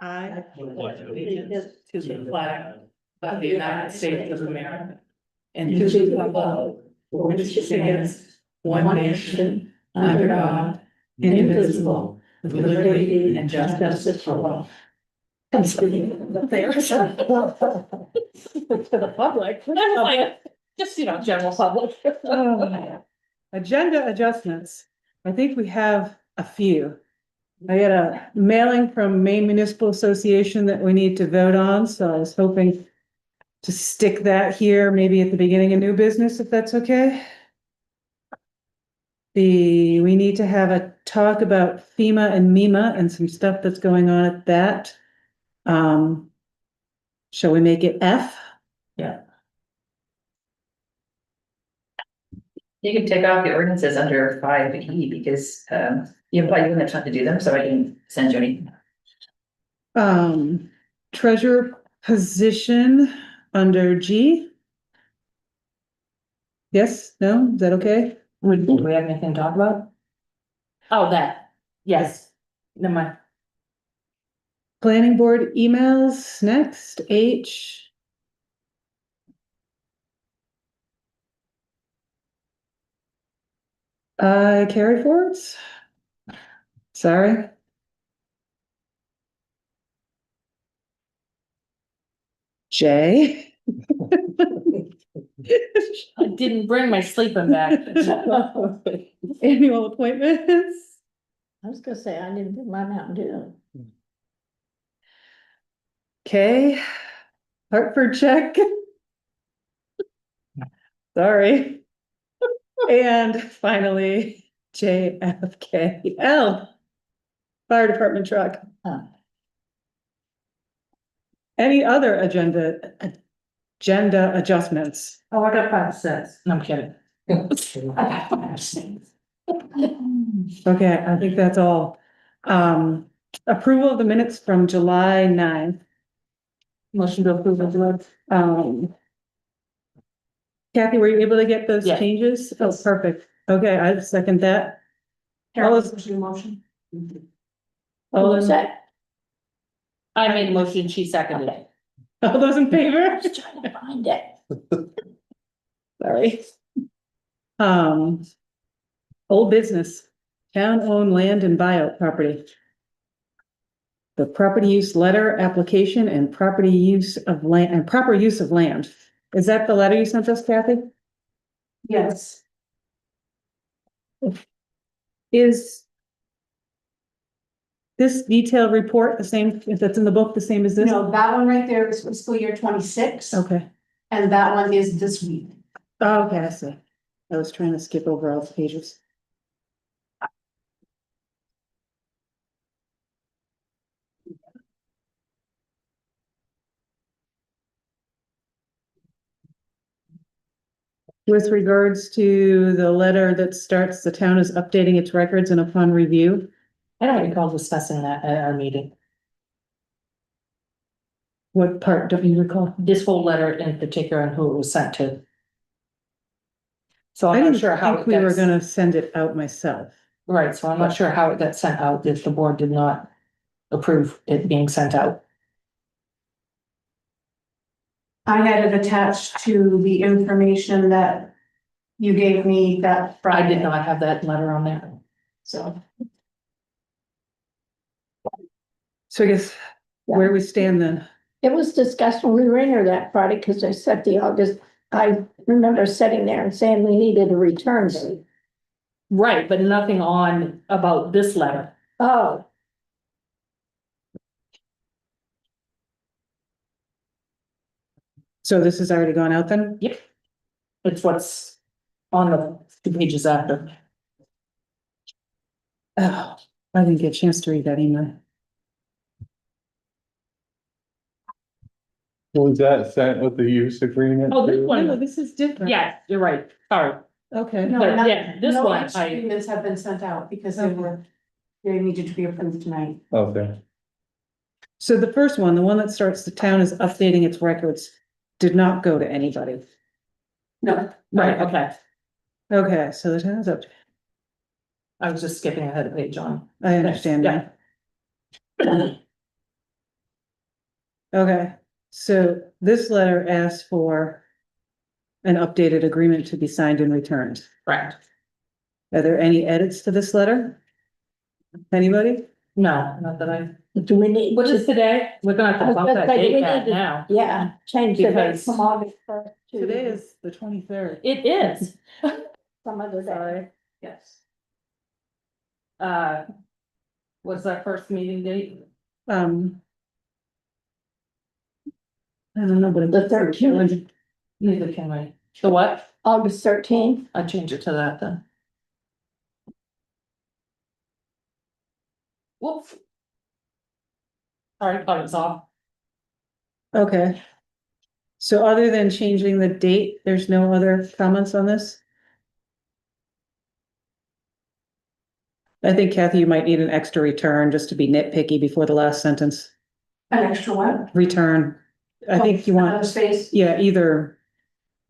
I pledge allegiance to the flag of the United States of America and to the republic for which it stands, one nation, under God, indivisible, with liberty and justice for all. am speaking there. To the public. Just, general public. Oh, agenda adjustments. I think we have a few. I got a mailing from Maine Municipal Association that we need to vote on, so I was hoping to stick that here, maybe at the beginning of new business, if that's okay. We need to have a talk about FEMA and MEMA and some stuff that's going on at that. Shall we make it F? Yeah. You can take off the ordinances under 5E because you haven't had time to do them, so I didn't send you anything. Treasurer position under G. Yes, no, is that okay? Do we have anything to talk about? Oh, that, yes, never mind. Planning board emails next, H. Carry forwards. Sorry. J. I didn't bring my sleeping bag. Annual appointments. I was gonna say, I didn't do my Mountain Dew. K. Hartford check. Sorry. And finally, JFKL. Fire department truck. Any other agenda adjustments? Oh, I got 5 cents. No, I'm kidding. I got 5 cents. Okay, I think that's all. Approval of the minutes from July 9th. Motion to approve the minutes. Kathy, were you able to get those Yeah. changes? Oh, perfect. Okay, I second that. All those, motion. all What's those, that? I made a motion, she seconded it. all those in favor? I was trying to find it. Sorry. Old business, town-owned land and buyout property. The property use letter application and property use of land and proper use of land. Is that the letter you sent us, Kathy? Yes. Is this detailed report the same, if that's in the book, the same as this? No, that one right there is fiscal year 26, Okay. and that one is this week. Oh, okay, I see. I was trying to skip over all the pages. With regards to the letter that starts, the town is updating its records and upon review. I don't recall discussing that at our meeting. What part don't you recall? This whole letter in particular and who it was sent to. So I I'm not didn't sure how think it we were gets, gonna send it out myself. right, so I'm not sure how it got sent out if the board did not approve it being sent out. I had it attached to the information that you gave me that Friday. I did not have that letter on there. So, So I guess where we stand then. It was discussed when we were in here that Friday, because I set the August, I remember sitting there and saying we needed a return date. Right, but nothing on about this letter. Oh, So this has already gone out then? Yep. It's what's on the 2 pages after. Oh, I didn't get a chance to read that email. Was that sent with the use agreement? Oh, this too? one. No, this is different. Yeah, you're right, sorry. Okay. no, But not- yeah, this no one, extra agreements have been sent out because they needed to be approved tonight. Okay, So the first one, the one that starts, the town is updating its records, did not go to anybody. No, Right, okay. Okay, so the town is up. I was just skipping ahead of page on. I understand now. Yeah. Okay, so this letter asks for an updated agreement to be signed and returned. Correct. Are there any edits to this letter? Anybody? No, not that I. Do we need? What is today? We're gonna have I to was bump gonna that say, do we date back need to- now. Yeah, change the date Because- from August 1st to. Today is the 23rd. It is. Some other day. Sorry, yes. What's our first meeting date? Um. I don't know, but. The 13th. Neither can I. The what? August 13th. I change it to that then. Whoops. Sorry, thought it was off. Okay. So other than changing the date, there's no other comments on this? I think Kathy, you might need an extra return just to be nitpicky before the last sentence. An extra what? Return. I think you want, Space? yeah, either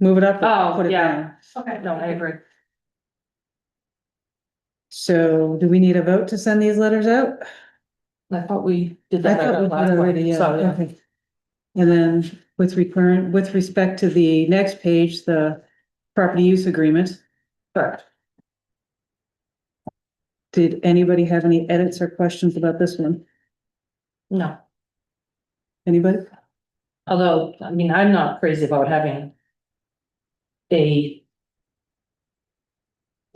move it up or Oh, put it yeah. down. Okay. No, I agree. So do we need a vote to send these letters out? I thought we did I that. thought we last did one. already, yeah, So, okay. And then with respect to the next page, the property use agreement, correct. did anybody have any edits or questions about this one? No, Anybody? although, I mean, I'm not crazy about having a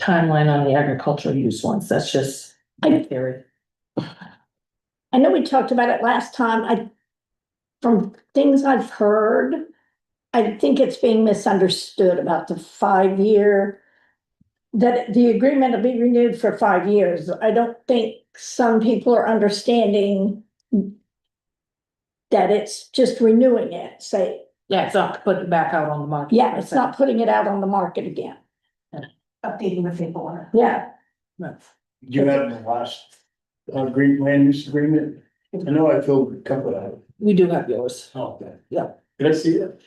timeline on the agricultural use ones. That's just my theory. I know we talked about it last time. From things I've heard, I think it's being misunderstood about the 5-year. That the agreement will be renewed for 5 years. I don't think some people are understanding. That it's just renewing it, say, Yeah, it's not putting it back out on the market. yeah, it's not putting it out on the market again. Updating the paperwork. Yeah, You have the last, green land use agreement? I know I filled a couple out. We do have yours. Oh, okay. Yeah. Did I see it?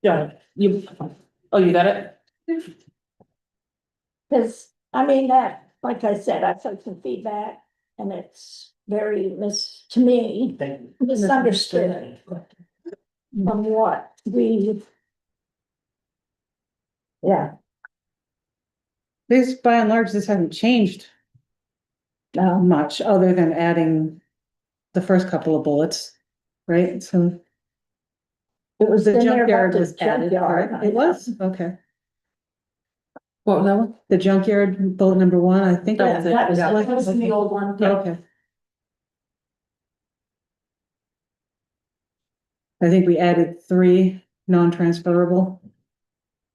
Yeah, you, oh, you got it? because, I mean, that, like I said, I've heard some feedback and it's very to me, Thank you. misunderstood from what we. Yeah, This, by and large, this hasn't changed no, much, other than adding the first couple of bullets, right? So it was the in there about junkyard the was added, junkyard. correct? It was, okay. What was that one? The junkyard bullet number 1, I think. That was it. That was, Yeah. that That was in the old one. Okay. I think we added 3 non-transferable.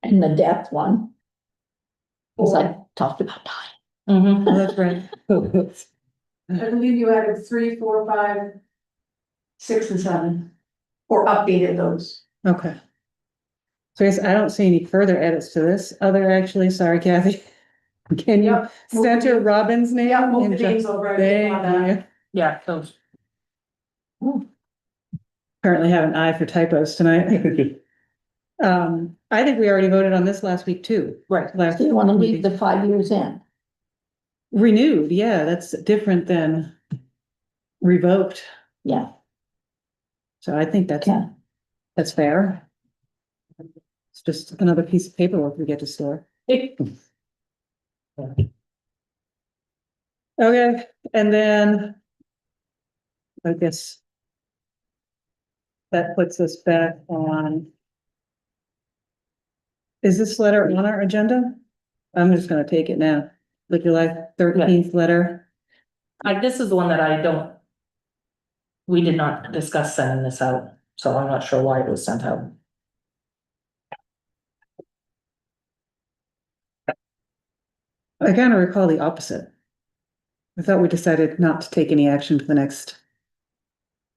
and the depth one. Cause I talked about time. Mm-hmm. Oh, that's right. I believe you added 3, 4, 5, 6, and 7. Or updated those. Okay. So I guess I don't see any further edits to this, actually, sorry Kathy. Can you Yep. center Robin's name? Yeah, move the and names just- over. I didn't want that. Thank you. Yeah, those. Apparently have an eye for typos tonight. I think we already voted on this last week too. Right. Last So you wanna leave meeting. the 5 years in? Renewed, yeah, that's different than revoked. Yeah, So I think that's, okay. that's fair. It's just another piece of paperwork we get to store. Okay, and then I guess that puts us back on. Is this letter on our agenda? I'm just gonna take it now. The July 13th letter. This is the one that I don't. We did not discuss sending this out, so I'm not sure why it was sent out. I kind of recall the opposite. I thought we decided not to take any action for the next.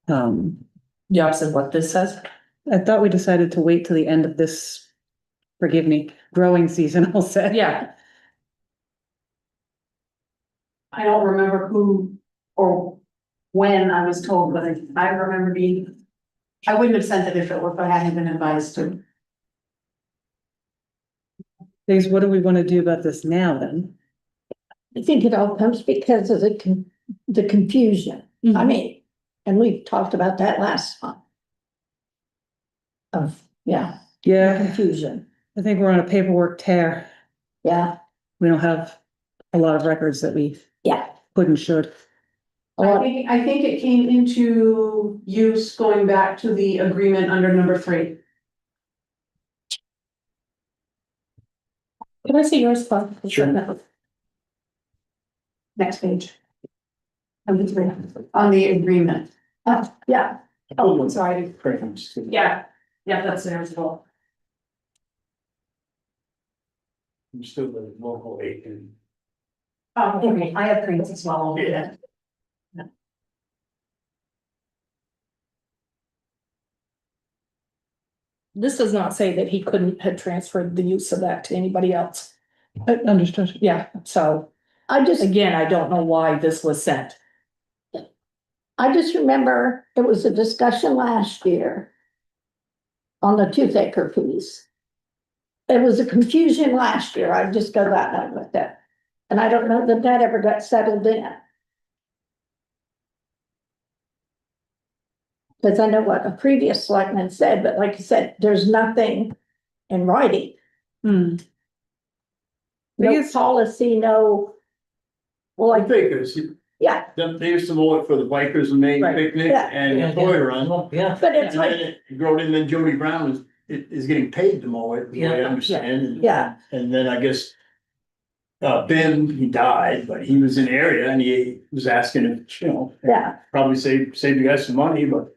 The opposite of what this says? I thought we decided to wait till the end of this, forgive me, growing season, I'll say. Yeah, I don't remember who or when I was told, but I remember I wouldn't have sent it if I hadn't been advised to. Things, what do we want to do about this now then? I think it all comes because of the confusion. I mean, And we talked about that last time. Yeah, Yeah, confusion, I think we're on a paperwork tear. yeah, We don't have a lot of records that we yeah. could and should. I think it came into use going back to the agreement under number 3. Can I see yours, Bob? Sure. Next page. Number 3, on the agreement. Yeah, Oh, I'm sorry. Frames. Yeah, that's there as well. I'm still the local agent. Oh, okay, I have prints as well. Yeah. This does not say that he couldn't have transferred the use of that to anybody else. Understood. Yeah, so I just again, I don't know why this was sent. remember it was a discussion last year on the toothacher piece. It was a confusion last year. I just go that night with it. And I don't know that that ever got settled in. Because I know what a previous selectman said, but like I said, there's nothing in writing. Hmm. No Biggest- policy, no. Well, I like, think it's, yeah, they used to mow it for the bikers and Maine Right. picnic Yeah. and the toy run. Yeah, but it's And then like, it growed in, then Jody Brown is getting paid to mow it, the way I Yeah. understand. And- Yeah. And then I guess. Ben, he died, but he was in the area and he was asking if, yeah, probably save you guys some money, but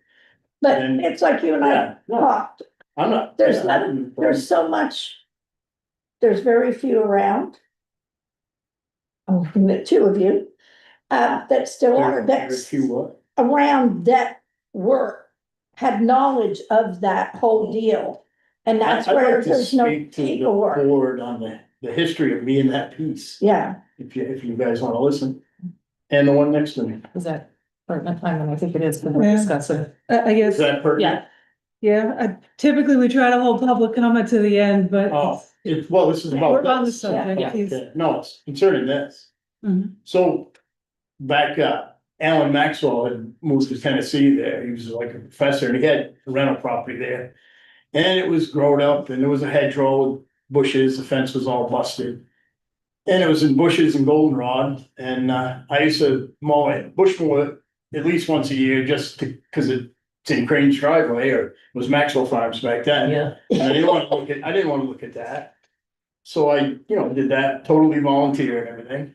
but And- it's like you and I yeah, no, talked, I'm not. there's yeah, not, there's so much. There's very few around. The two of you, that still are, Very that's few what? around that work. Had knowledge of that whole deal, and that's I'd like where to there's no speak to the paperwork, Board on the history of me and that piece, yeah. if you guys wanna listen. And the one next to me, Is that pertinent time? And I think it is, but we're Yeah. discussing. I is guess, that pertinent? yeah, typically we try to hold public comment to the end, but Oh, well, this is about. we're on the this. subject, Yeah. please. Okay, no, it's concerning this. Mhm. So, back, Alan Maxwell had moved to Tennessee there, he was like a professor, and he had a rental property there. And it was grown up, and there was a hedgerow with bushes, the fence was all busted. And it was in bushes and goldenrod, and, I used to mow it, bush mow it at least once a year, just to, cause it's in Crane's driveway, or it was Maxwell Farms back then. yeah. And I didn't wanna look at that. So I, did that, totally volunteer and everything.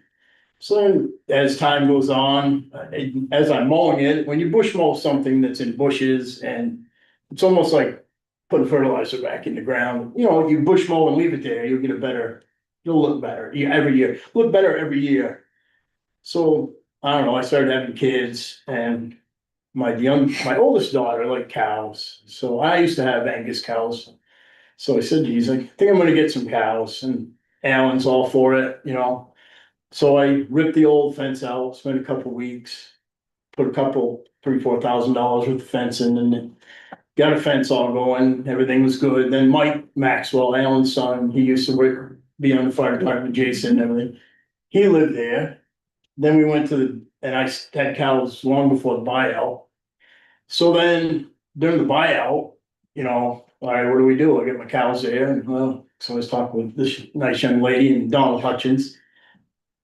So then, as time goes on, as I'm mowing it, when you bush mow something that's in bushes and it's almost like putting fertilizer back in the ground, if you bush mow and leave it there, you'll look better, every year, look better every year. So, I don't know, I started having kids and my oldest daughter liked cows, so I used to have Angus cows. So I said, geez, I think I'm gonna get some cows, and Alan's all for it, So I ripped the old fence out, spent a couple weeks, put a couple, $3,000-4,000 worth of fence in, and then got a fence all going, everything was good. Then Mike Maxwell, Alan's son, he used to be on the fire department, Jason and everything. He lived there. Then we went and I had cows long before the buyout. So then during the buyout, all right, what do we do? I get my cows there, and so I was talking with this nice young lady and Donald Hutchins.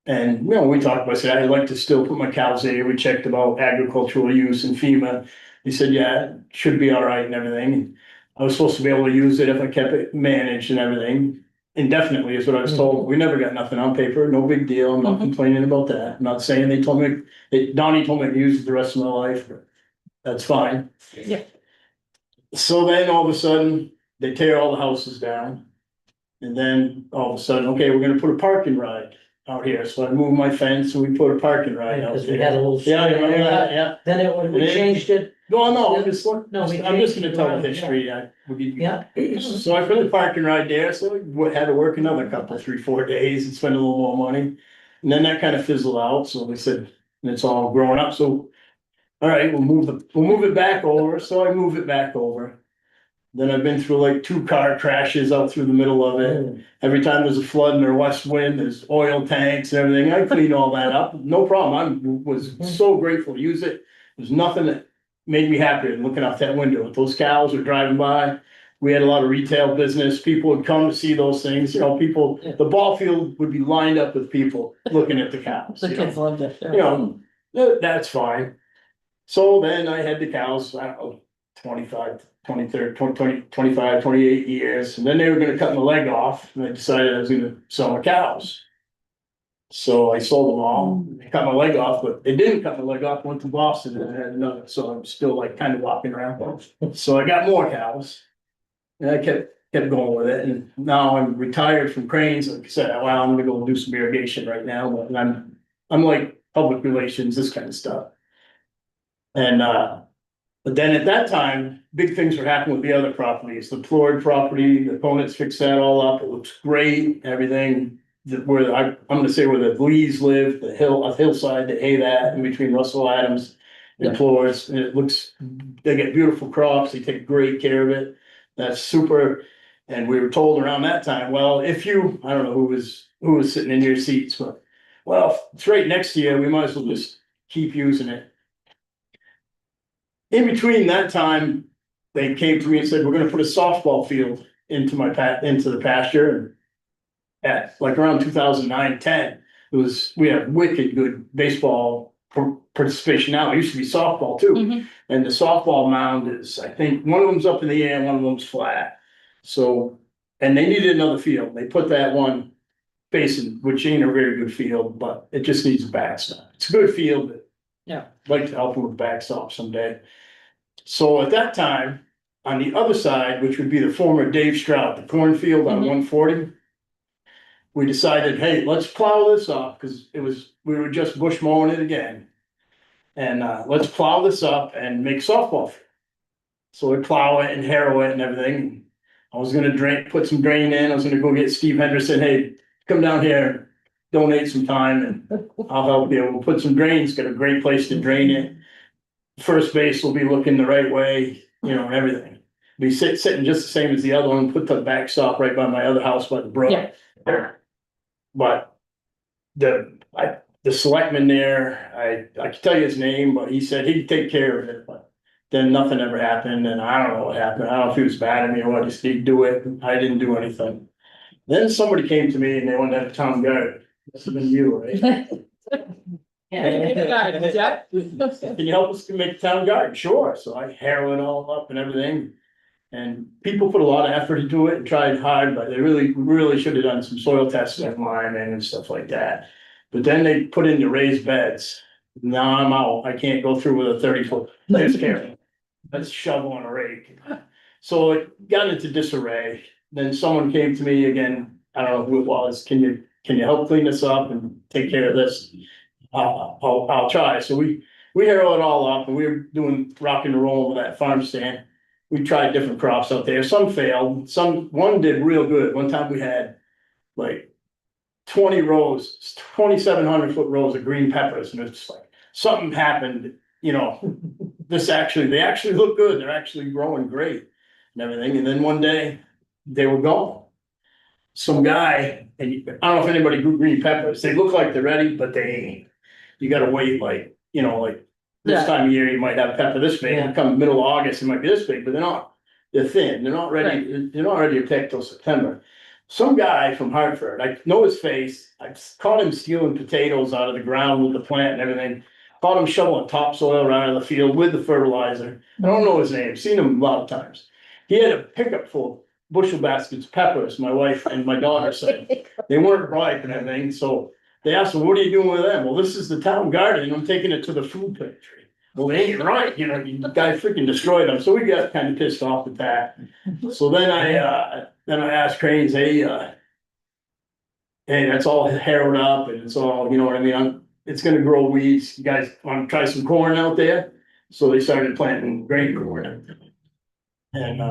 And, we talked about, I said, I'd like to still put my cows there. We checked about agricultural use and FEMA. He said, yeah, it should be all right and everything. And I was supposed to be able to use it if I kept it managed and everything. Indefinitely is what I was told. We never got nothing on paper, no big deal. I'm not complaining about that. I'm not saying Donnie told me to use it the rest of my life. That's fine. Yeah. So then all of a sudden, they tear all the houses down. And then all of a sudden, okay, we're gonna put a parking ride out here. So I moved my fence and we put a parking ride out Because we had a there. little. Yeah, you remember that? Yeah. Then when we changed it, No, I'm just, No, we I'm just changed gonna it tell around, the history. yeah, So I put the parking ride there, so I had to work another couple, 3-4 days and spend a little more money. And then that kind of fizzled out, so we said, and it's all growing up, so. All right, we'll move it back over, so I move it back over. Then I've been through like 2 car crashes out through the middle of it. Every time there's a flood and or west wind, there's oil tanks and everything. I clean all that up, no problem. I was so grateful to use it. There's nothing that made me happier than looking out that window. If those cows were driving by, we had a lot of retail business. People would come to see those things, people, the ball field would be lined up with people looking at the cows. The kids loved it. That's fine. So then I had the cows, I don't know, 25, 23, 20, 25, 28 years, and then they were gonna cut my leg off, and I decided I was gonna sell my cows. So I sold them all, they cut my leg off, but they didn't cut my leg off, went to Boston and I had another, so I'm still like kind of walking around. So I got more cows. And I kept going with it, and now I'm retired from cranes, like I said, well, I'm gonna go do some irrigation right now, but I'm like public relations, this kind of stuff. And, but then at that time, big things were happening with the other properties, the Floyd property, the opponents fixed that all up, it looks great, everything. Where I'm gonna say where the Lees live, a hillside, they hay that in between Russell Adams and Floyd's, and it looks, they get beautiful crops, they take great care of it. That's super, and we were told around that time, well, if you, I don't know who was sitting in your seats, but, well, if it's right next to you, we might as well just keep using it. In between that time, they came to me and said, we're gonna put a softball field into the pasture, and at like around 2009, 10, we had wicked good baseball participation now. It used to be softball too. And the softball mound is, I think, one of them's up in the air, and one of them's flat. So, and they needed another field. They put that one facing, which ain't a very good field, but it just needs a backstop. It's a good field, but Yeah. I'd like to help them with backstop someday. So at that time, on the other side, which would be the former Dave Stroud, the cornfield on 140, we decided, hey, let's plow this up, because we were just bush mowing it again. And let's plow this up and make softball field. So we plow it and harrow it and everything. I was gonna put some drain in, I was gonna go get Steve Henderson, hey, come down here, donate some time and I'll help you, we'll put some drains, got a great place to drain it. First base will be looking the right way, and everything. Be sitting just the same as the other one, put the backstop right by my other house by the brook. Yeah. But the selectman there, I can tell you his name, but he said he'd take care of it, but then nothing ever happened, and I don't know what happened. I don't know if he was mad at me or what, he said he'd do it, I didn't do anything. Then somebody came to me and they wanted to have a town guard. This has been you, right? Yeah. Can you help us to make a town garden? Sure. So I harrow it all up and everything. And people put a lot of effort into it and tried hard, but they really should have done some soil testing of mine and stuff like that. But then they put in the raised beds. Now I'm out. I can't go through with a 30-foot. That's scary. That's shovel and a rake. So it got into disarray. Then someone came to me again. I don't know who it was. Can you help clean this up and take care of this? I'll try. So we harrow it all up, and we were doing rock and roll with that farm stand. We tried different crops out there. Some failed. One did real good. One time we had like 20 rows, 2,700-foot rows of green peppers, and it's like something happened. They actually look good. They're actually growing great and everything. And then one day they were gone. Some guy, and I don't know if anybody grew green peppers. They look like they're ready, but they ain't. You gotta wait like this time of year, you might have pepper this big, and come middle of August, it might be this big, but they're not, they're thin, they're not ready, they're not ready to pick till September. Some guy from Hartford, I know his face, I caught him stealing potatoes out of the ground with the plant and everything. Caught him shoveling topsoil around the field with the fertilizer. I don't know his name, seen him a lot of times. He had a pickup full of bushel baskets of peppers, my wife and my daughter said. They weren't ripe and everything, so they asked him, what are you doing with them? Well, this is the town garden, I'm taking it to the food pantry. Well, they ain't right, you guy freaking destroyed them, so we got kind of pissed off at that. So then I asked Cranes, hey, that's all harrowed up and it's all, you know what I mean? It's gonna grow weeds, you guys wanna try some corn out there? So they started planting grain corn. And,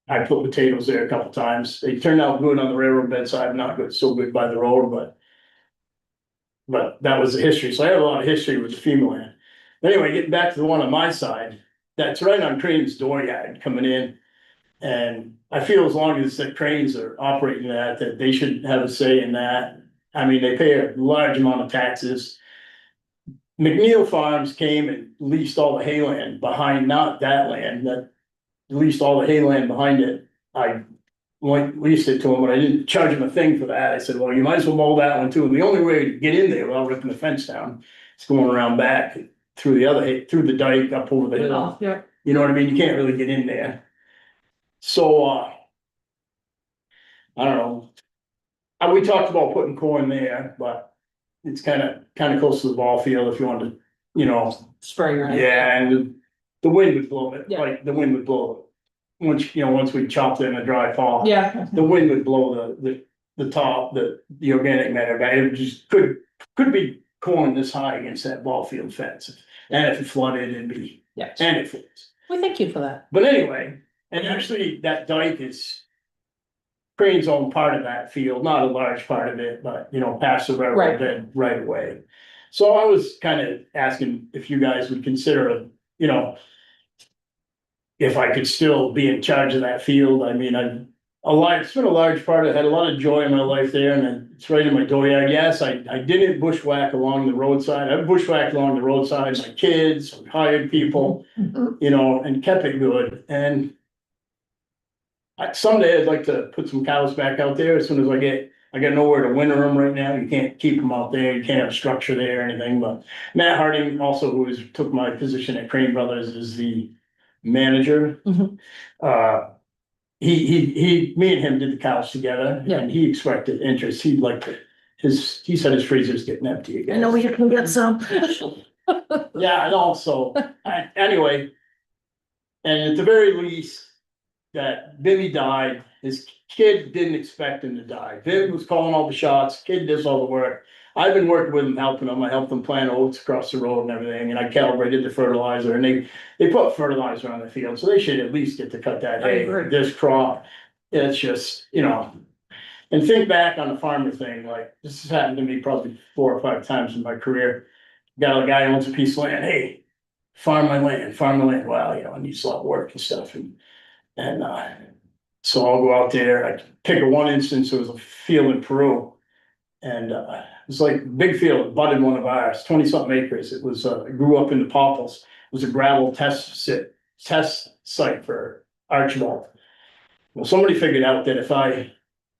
I put potatoes there a couple times, they turned out good on the railroad bed side, not good, so good by the road, but that was the history, so I have a lot of history with the FEMA land. Anyway, getting back to the one on my side, that's right on Crane's dooryard coming in. And I feel as long as the Cranes are operating that they should have a say in that. I mean, they pay a large amount of taxes. McNeil Farms came and leased all the hayland behind, not that land, that leased all the hayland behind it. I leased it to them, but I didn't charge them a thing for that. I said, well, you might as well mow that one too. And the only way to get in there without ripping the fence down is going around back through through the dike up over the hill. Yeah. You know what I mean? You can't really get in there. So, I don't know. We talked about putting corn there, but it's kind of close to the ball field if you wanted to, you know, Spray your. yeah, and the wind would blow it, Yeah. like the wind would blow it. Once we chopped it in a dry fall. Yeah, The wind would blow the top, the organic matter back. It just could be corn this high against that ball field fence. And if it flooded, it'd be, Yes. and it floods. Well, thank you for that. But anyway, and actually that dike is Crane's own part of that field, not a large part of it, but past the railroad Right. bed right away. So I was kind of asking if you guys would consider, if I could still be in charge of that field. I mean, it's been a large part. I had a lot of joy in my life there, and it's right in my dooryard. Yes, I didn't bushwhack along the roadside. I bushwhacked along the roadside, my kids, hired people, and kept it good. And someday I'd like to put some cows back out there as soon as I got nowhere to winter them right now. You can't keep them out there. You can't have a structure there or anything. But Matt Harding also, took my position at Crane Brothers, is the manager. Mhm. Me and him did the cows together, Yeah. and he expressed interest. He'd like to, he said his freezer's getting empty I again. know we can get some. Yeah, and also, anyway. And at the very least, that Bimmy died, his kid didn't expect him to die. Viv was calling all the shots, kid does all the work. I've been working with him, helping him. I helped them plant oats across the road and everything, and I calibrated the fertilizer, and they put fertilizer on the field, so they should at least get to cut that I hay. agree. This crop, it's just, and think back on the farmer thing, like, this has happened to me probably 4 or 5 times in my career. Got a guy who owns a piece of land, hey, farm my land, well, it needs a lot of work and stuff, and so I'll go out there. I pick one instance, it was a field in Peru. And it was like a big field, budded one of ours, 20-something acres. It was it grew up in the popples. It was a gravel test site for Archibald. Well, somebody figured out that if I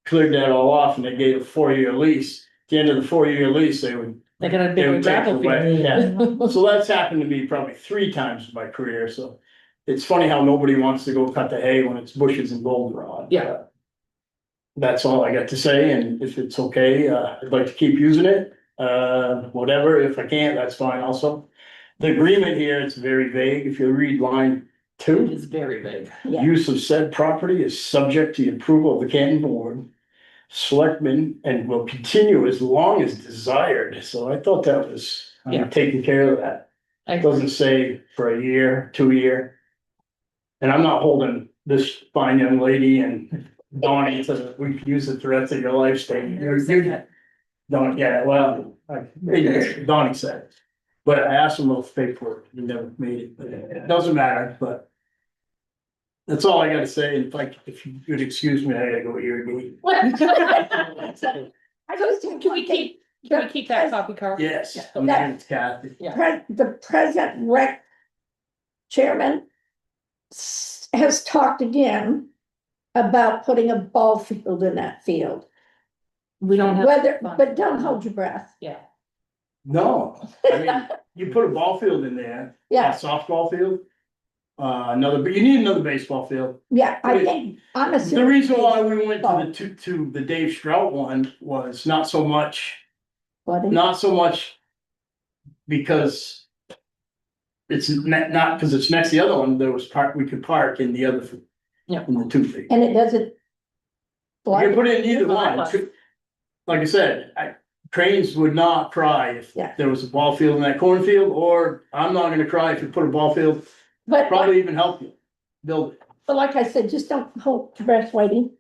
cleared that all off and they gave a 4-year lease, at the end of the 4-year lease, they would They got a they big would take gravel it away. field. Yeah. So that's happened to me probably 3 times in my career. So it's funny how nobody wants to go cut the hay when it's bushes and goldenrod. Yeah. That's all I got to say, and if it's okay, I'd like to keep using it, whatever, if I can't, that's fine also. The agreement here, it's very vague, if you read line 2. It's very big. Yeah. Use of said property is subject to the approval of the Canton Board, Selectmen, and will continue as long as desired, so I thought that was, Yeah. taking care of that. I It doesn't say for a year, 2 year. And I'm not holding this fine young lady and Donnie, so we could use it the rest of your life, staying. Don't, yeah, well, Donnie said. But I asked him about the paperwork, he never made it, but it doesn't matter, but. That's all I gotta say, and if you could excuse me, I gotta go irrigate. I just think Can we keep that copy, Carl? Yes, I'm gonna Kathy. the present rec chairman has talked again about putting a ball field in that field. We don't have. But don't hold your breath. Yeah. No, I mean, you put a ball field in there, a Yeah, softball field. But you need another baseball field. yeah, I think, I'm The assuming. reason why we went to the Dave Strout one was not so much because it's not because it's next to the other one, there was we could park in the other. Yeah. In the 2 feet. And it doesn't. You can put it in either Block one. us. Like I said, Cranes would not cry if Yeah. there was a ball field in that cornfield, or I'm not gonna cry if you put a ball field, But, probably even help you build it. but like I said, just don't hold your breath, Whitey.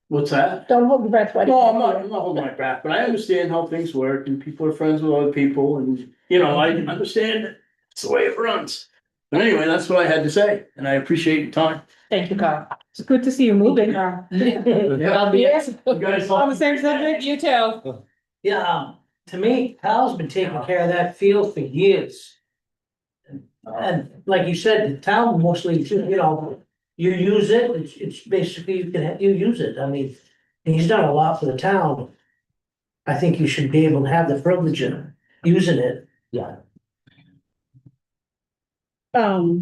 What's that? Don't hold your breath, Whitey. No, I'm not holding my breath, but I understand how things work and people are friends with other people and, I understand that it's the way it runs. But anyway, that's what I had to say, and I appreciate your time. Thank you, Carl. it's good to see you moving. I'll be. You guys On the same subject? You too. Yeah, to me, Hal's been taking care of that field for years. And like you said, the town mostly, you know, you use it, it's basically, you use it, I mean, he's done a lot for the town. I think you should be able to have the privilege of using it. Yeah. So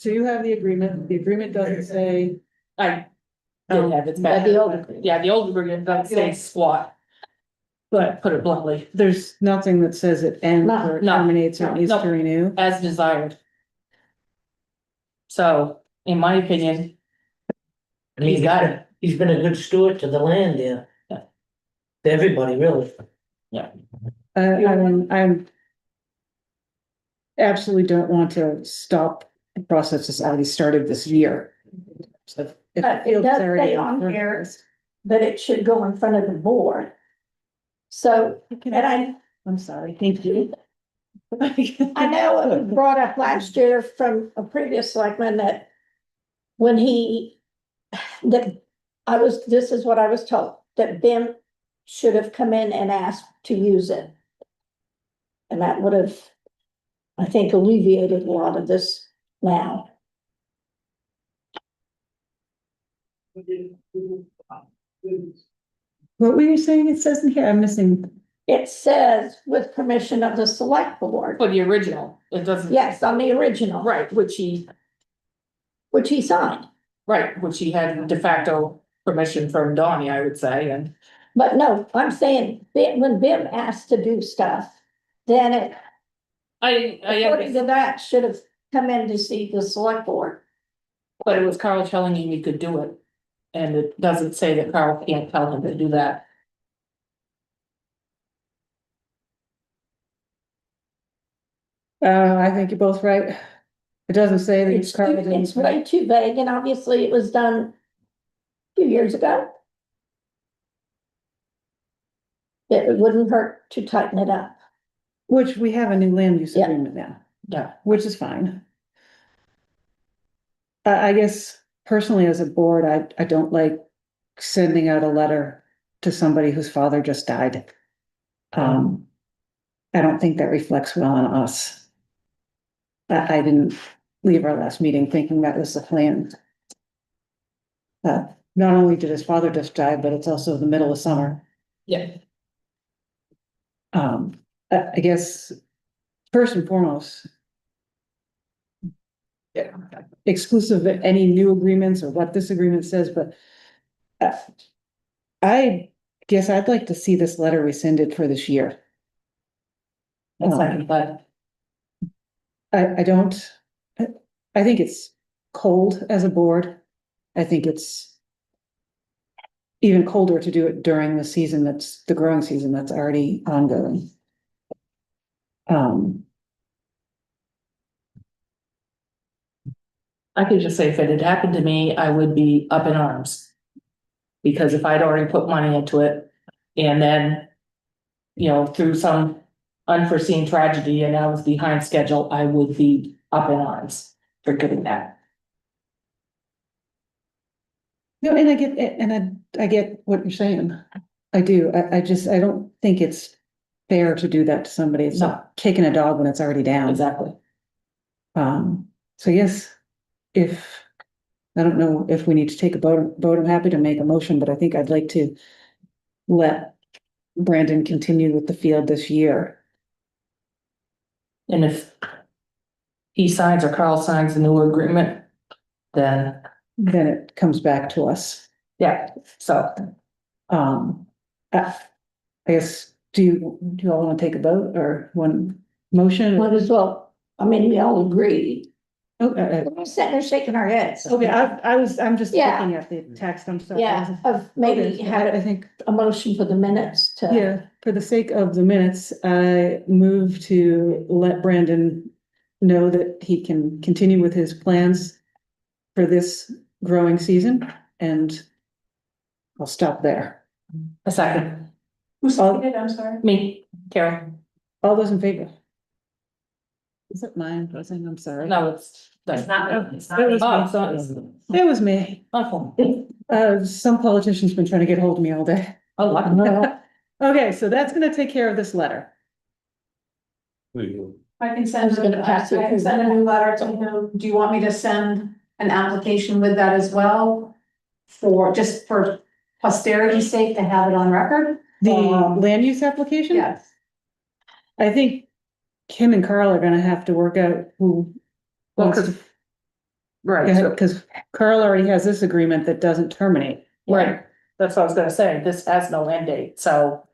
you have the agreement doesn't say, I did have it back. The old- Yeah, the old agreement doesn't say squat, but put it bluntly, there's nothing that says it ends or No, terminates or needs no. to renew. as desired. So, in my opinion, I mean, he's been a good steward to the land there. Yeah. To everybody, really. I'm absolutely don't want to stop the process that's already started this year. So if the But it field's does already say in on front of here us- that it should go in front of the board. So, and I'm sorry, thank you. I know it was brought up last year from a previous selectman that when this is what I was told, that BIM should have come in and asked to use it. And that would have, I think, alleviated a lot of this now. What were you saying it says in here? I'm missing. It says with permission of the select board. for the original, it doesn't. Yes, on the original. Right, which he signed. Right, which he had de facto permission from Donnie, I would say, and But no, I'm saying when BIM asked to do stuff, then it, according to that, should have come in to see the select board. but it was Carl telling him he could do it. And it doesn't say that Carl can't tell him to do that. I think you're both right. It doesn't say that It's it's covered in. way too vague, and obviously it was done a few years ago. It wouldn't hurt to tighten it up. Which we have a new land use Yeah. agreement now, Yeah. which is fine. I guess personally, as a board, I don't like sending out a letter to somebody whose father just died. I don't think that reflects well on us. I didn't leave our last meeting thinking that was the plan. Not only did his father just die, but it's also the middle of summer. Yeah. I guess, first and foremost. Yeah, exclusive of any new agreements or what this agreement says, but. I guess I'd like to see this letter rescinded for this year. That's second, but I don't, I think it's cold as a board. I think it's. Even colder to do it during the season that's the growing season that's already ongoing. I could just say if it had happened to me, I would be up in arms. Because if I'd already put money into it and then, through some unforeseen tragedy and I was behind schedule, I would be up in arms for getting that. No, and I get it, and I get what you're saying. I do. I don't think it's fair to do that to somebody. It's like No. kicking a dog when it's already down. Exactly. So yes, I don't know if we need to take a vote, I'm happy to make a motion, but I think I'd like to let Brandon continue with the field this year. And if he signs or Carl signs a new agreement, then, Then it comes back to us. yeah, so. I guess, do you all want to take a vote or one motion? Might as well, I mean, we all agree. Oh, We're sitting there shaking our heads. okay, I'm just Yeah. looking at the text, I'm sorry. Yeah, of maybe Okay, had I think, a motion for the minutes to. yeah, for the sake of the minutes, I move to let Brandon know that he can continue with his plans for this growing season, and I'll stop there. A second, Who seconded, I'm sorry? me, Carol, All those in favor? Is it mine buzzing? I'm sorry. no, it's. It's not me. It's not It me. was Oh, me. it's not. It was me. Awful. Some politician's been trying to get hold of me all day. Oh, I know. Okay, so that's gonna take care of this letter. I can I send, was gonna pass it I can send a new letter to him. Do you want me to send an application with that as well? Just for posterity's sake to have it on record? The land use application? Yes. I think Kim and Carl are gonna have to work out who. Well, wants 'cause- to- Right, so, Cause Carl already has this agreement that doesn't terminate. right, that's what I was gonna say, this has no end date, so.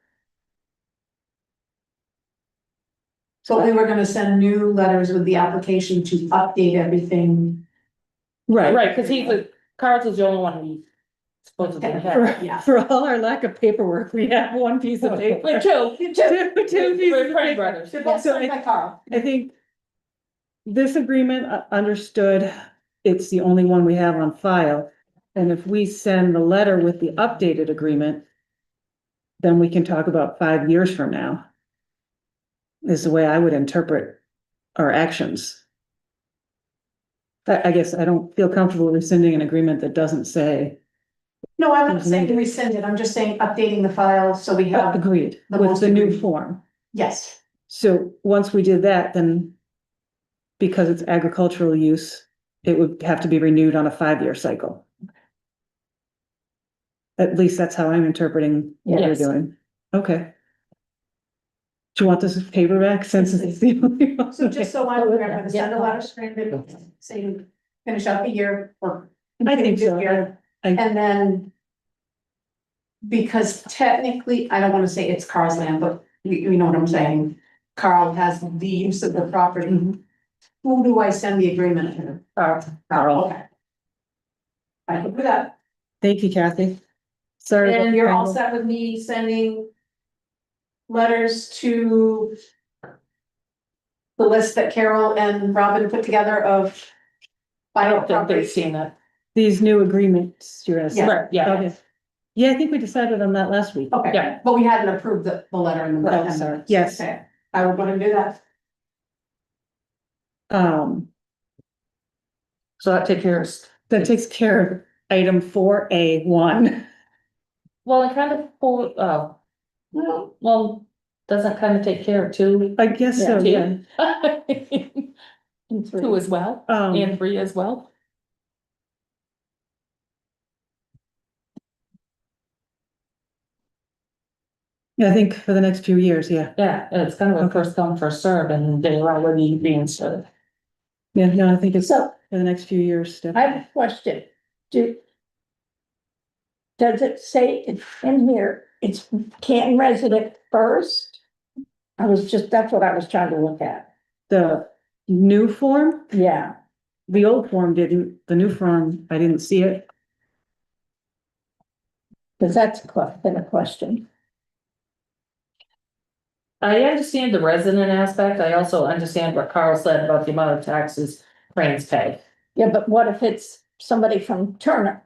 So we were gonna send new letters with the application to update everything. Right, cause Carl's is the only one we supposedly For, have. Yeah. for all our lack of paperwork, we have one piece of paper. Wait, two. Two pieces We're of Frank paper. brothers. They're both signed by Carl. I think this agreement, understood, it's the only one we have on file. And if we send the letter with the updated agreement, then we can talk about 5 years from now. Is the way I would interpret our actions. I guess I don't feel comfortable rescinding an agreement that doesn't say No, I'm not saying rescind it. I'm just saying updating the file so we have, agreed the with most the new agreed. form. yes. So once we did that, then because it's agricultural use, it would have to be renewed on a 5-year cycle. At least that's how I'm interpreting what we're Yes. doing. Okay. Do you want this paperback since it's the only one? So just so I'm aware, I'm gonna send a letter saying finish up a year or. I think so. year, I- And then. Because technically, I don't wanna say it's Carl's land, but you know what I'm saying. Carl has the use of the property. Who do I send the agreement to? Carl. Okay. I can do that. Thank you, Kathy. Sorry. about And the you're all tangle. set with me sending letters to the list that Carol and Robin put together of I final don't think they've properties? seen that. These new agreements, you're gonna say. Yeah. Right, yeah, Okay. Yeah, I think we decided on that last week. Okay, Yeah. but we hadn't approved the letter in the. Oh, sorry. Yes. Okay, I will go ahead and do that. so that takes care of. That takes care of item 4A1. Well, it kind of, well, doesn't kind of take care of two. I guess so, yeah. Two as well, and Um, 3 as well. yeah, I think for the next few years, yeah. Yeah, it's kind of a Okay. first come, first serve, and they're already being served. Yeah, no, I think it's So for the next few years, Steph. I have a question. Does it say it's in here, it's Canton resident first? That's what I was trying to look at. The new form, Yeah, the old form didn't, the new form, I didn't see it. because that's been a question. I understand the resident aspect, I also understand what Carl said about the amount of taxes Cranes pay. Yeah, but what if it's somebody from Turner?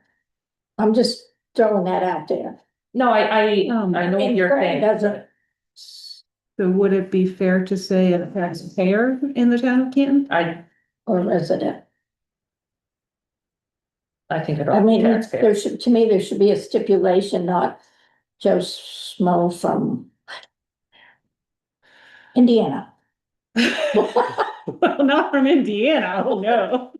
I'm just throwing that out there. No, I know what you're Crane saying. doesn't, So would it be fair to say a taxpayer in the town of Canton? or resident. I think it I all mean, taxpayer. to me, there should be a stipulation, not Joe Smo from Indiana. Well, not from Indiana, oh no.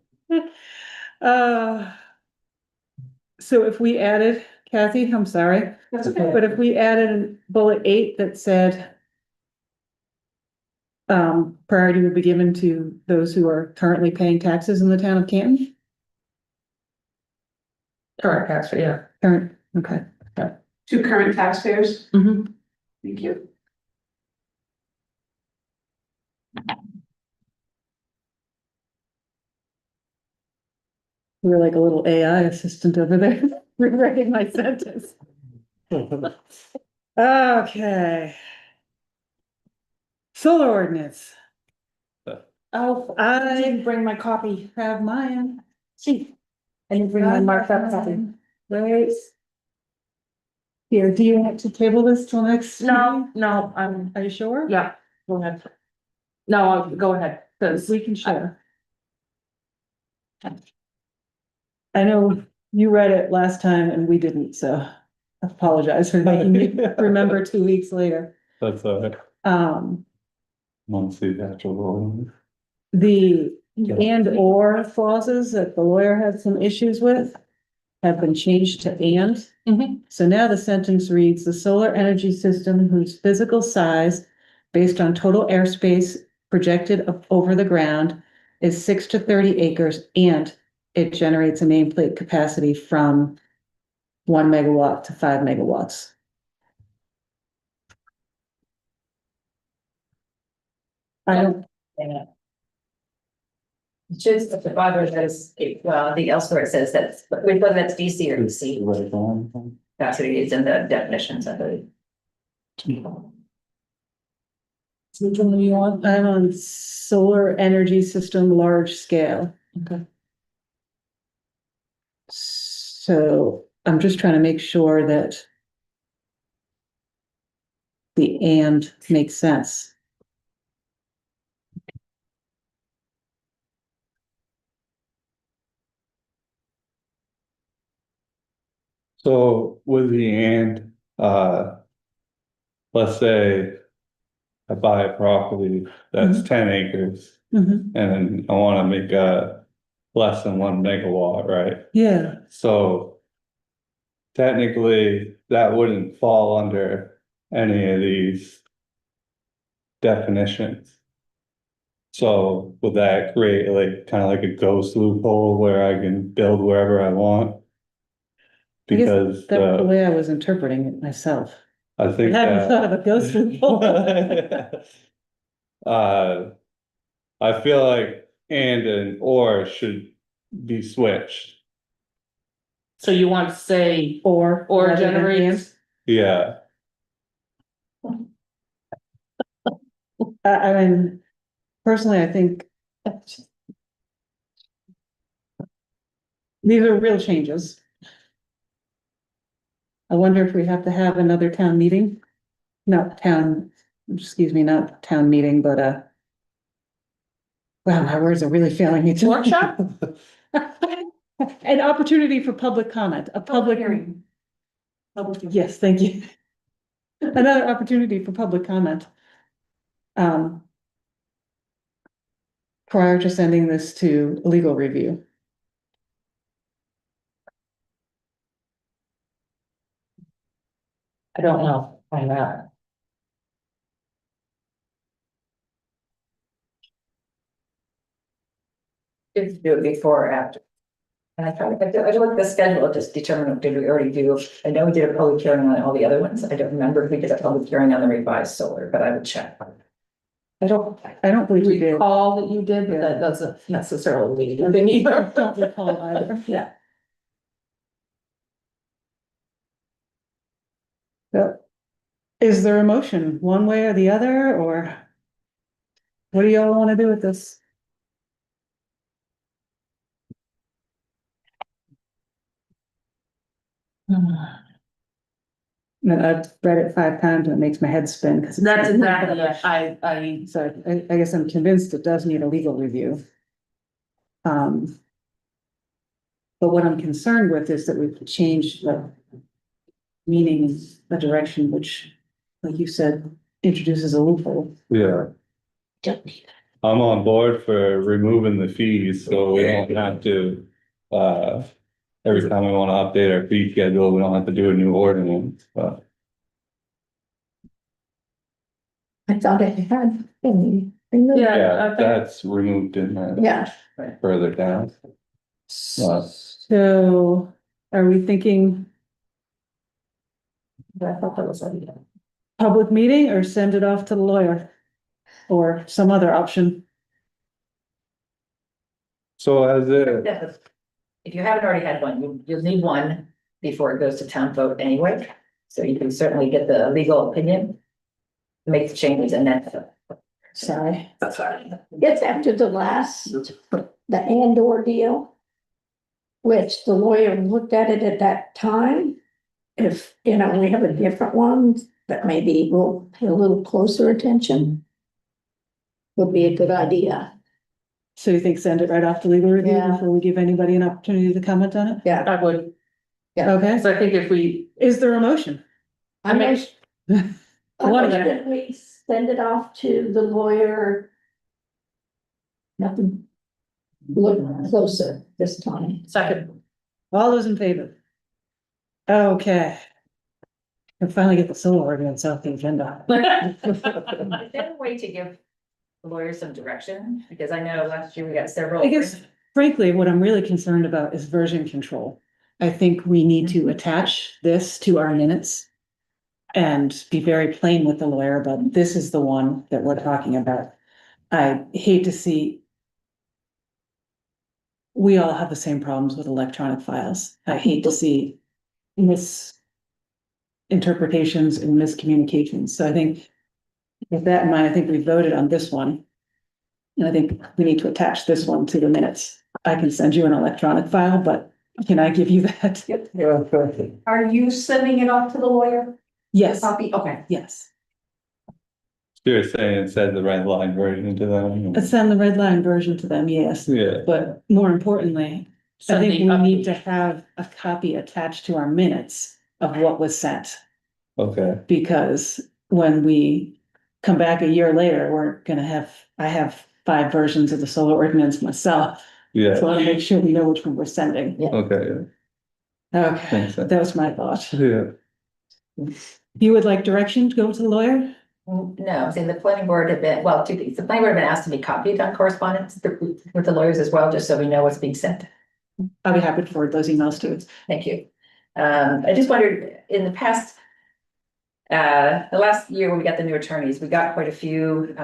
So if we added, Kathy, I'm sorry, That's okay. but if we added bullet 8 that said priority would be given to those who are currently paying taxes in the town of Canton? Correct, taxpayer, yeah. Current, okay. To current taxpayers, Mhm. thank you. We're like a little AI assistant over there, rewriting my sentence. Okay. Solar ordinance. Oh, I I didn't bring my copy. have mine. See. I didn't bring my marked up copy. Right. Here, do you want to table this till next? No, meeting? no, Are you sure? yeah, go ahead. No, go ahead, cause We can share. I know you read it last time and we didn't, so. apologize for making you remember 2 weeks later. That's Um, want to see the actual role. the and or clauses that the lawyer had some issues with have been changed to and. Mhm. So now the sentence reads, the solar energy system whose physical size based on total airspace projected over the ground is 6 to 30 acres and it generates a nameplate capacity from 1 megawatt to 5 megawatts. I don't, Just the Barbara says, well, the elsewhere it says that, whether that's DC or DC, Right on. capacity is in the definitions of it. Which one are you on? I'm on solar energy system, large scale. Okay. So I'm just trying to make sure that the and makes sense. So with the and, let's say I buy a property that's 10 acres Mhm. and I want to make a less than 1 megawatt, right? Yeah, So technically that wouldn't fall under any of these definitions. So would that create like kind of like a ghost loophole where I can build wherever I want? I guess Because that's the way I was interpreting it myself. I I think hadn't thought of a ghost loophole. I feel like and or should be switched. So you want to say, Or Or rather than generates- Yeah, I mean, personally, I think these are real changes. I wonder if we have to have another town meeting? Not town, excuse me, not town meeting, but wow, my words are really failing me. tonight. Workshop? An opportunity for public comment, a public hearing. Yes, thank you. Another opportunity for public comment. Um. Prior to sending this to legal review. I don't know, I'm not. If you do it before or after. And I tried, I looked at the schedule, just determine, did we already do, I know we did a public hearing on all the other ones, I don't remember if we did a public hearing on the revised solar, but I would check. I don't believe we did. Recall that you did, but that doesn't necessarily mean anything either. Don't recall either. Yeah. So, is there a motion one way or the other, or? What do y'all want to do with this? And I've read it 5 times and it makes my head spin because. That's exactly it, I, So I guess I'm convinced it does need a legal review. But what I'm concerned with is that we've changed the meaning, the direction, which, like you said, introduces a loophole. yeah. Don't need it. I'm on board for removing the fees, so we don't have to, every time we want to update our fee schedule, we don't have to do a new ordinance, but. I thought it had been removed. Yeah. Yeah, I think- that's removed in there Yeah, further down. So are we thinking I thought that was already done. public meeting or send it off to the lawyer? Or some other option? So as it, If you haven't already had one, you'll need one before it goes to town vote anyway, so you can certainly get the legal opinion. Make the changes and then. Sorry. That's fine. it's after the last, the and or deal. Which the lawyer looked at it at that time. If, we have a different one that maybe will pay a little closer attention. Would be a good idea. So you think send it right off to legal review Yeah. before we give anybody an opportunity to comment on it? Yeah, I would, Okay, So I think if we, is there a motion? I mean, One of Should we send it off to the lawyer? Nothing. Look closer this time. second, All those in favor? Okay. Can finally get the solar ordinance off the agenda. Is there a way to give the lawyers some direction? Because I know last year we got several. I guess frankly, what I'm really concerned about is version control. I think we need to attach this to our minutes and be very plain with the lawyer about this is the one that we're talking about. I hate to see. We all have the same problems with electronic files. I hate to see misinterpretations and miscommunications. So I think with that in mind, I think we voted on this one. And I think we need to attach this one to the minutes. I can send you an electronic file, but can I give you that? Yep. Are you sending it off to the lawyer? Yes, Copy, okay. yes. You're saying send the red line version to them? Let's send the red line version to them, yes. Yeah, But more importantly, I send think the we need to update. have a copy attached to our minutes of what was sent. okay, Because when we come back a year later, we're gonna have, I have 5 versions of the solar ordinance myself. yeah, So I wanna make sure we know which one we're sending. okay, Okay, Makes sense. that was my thought. yeah. You would like direction to go to the lawyer? No, I'm saying the planning board had been, well, two things. The planning board had been asked to be copied on correspondence with the lawyers as well, just so we know what's being sent. I'll be happy to forward those emails to you. Thank you. I just wondered, in the past, the last year when we got the new attorneys, we got quite a few,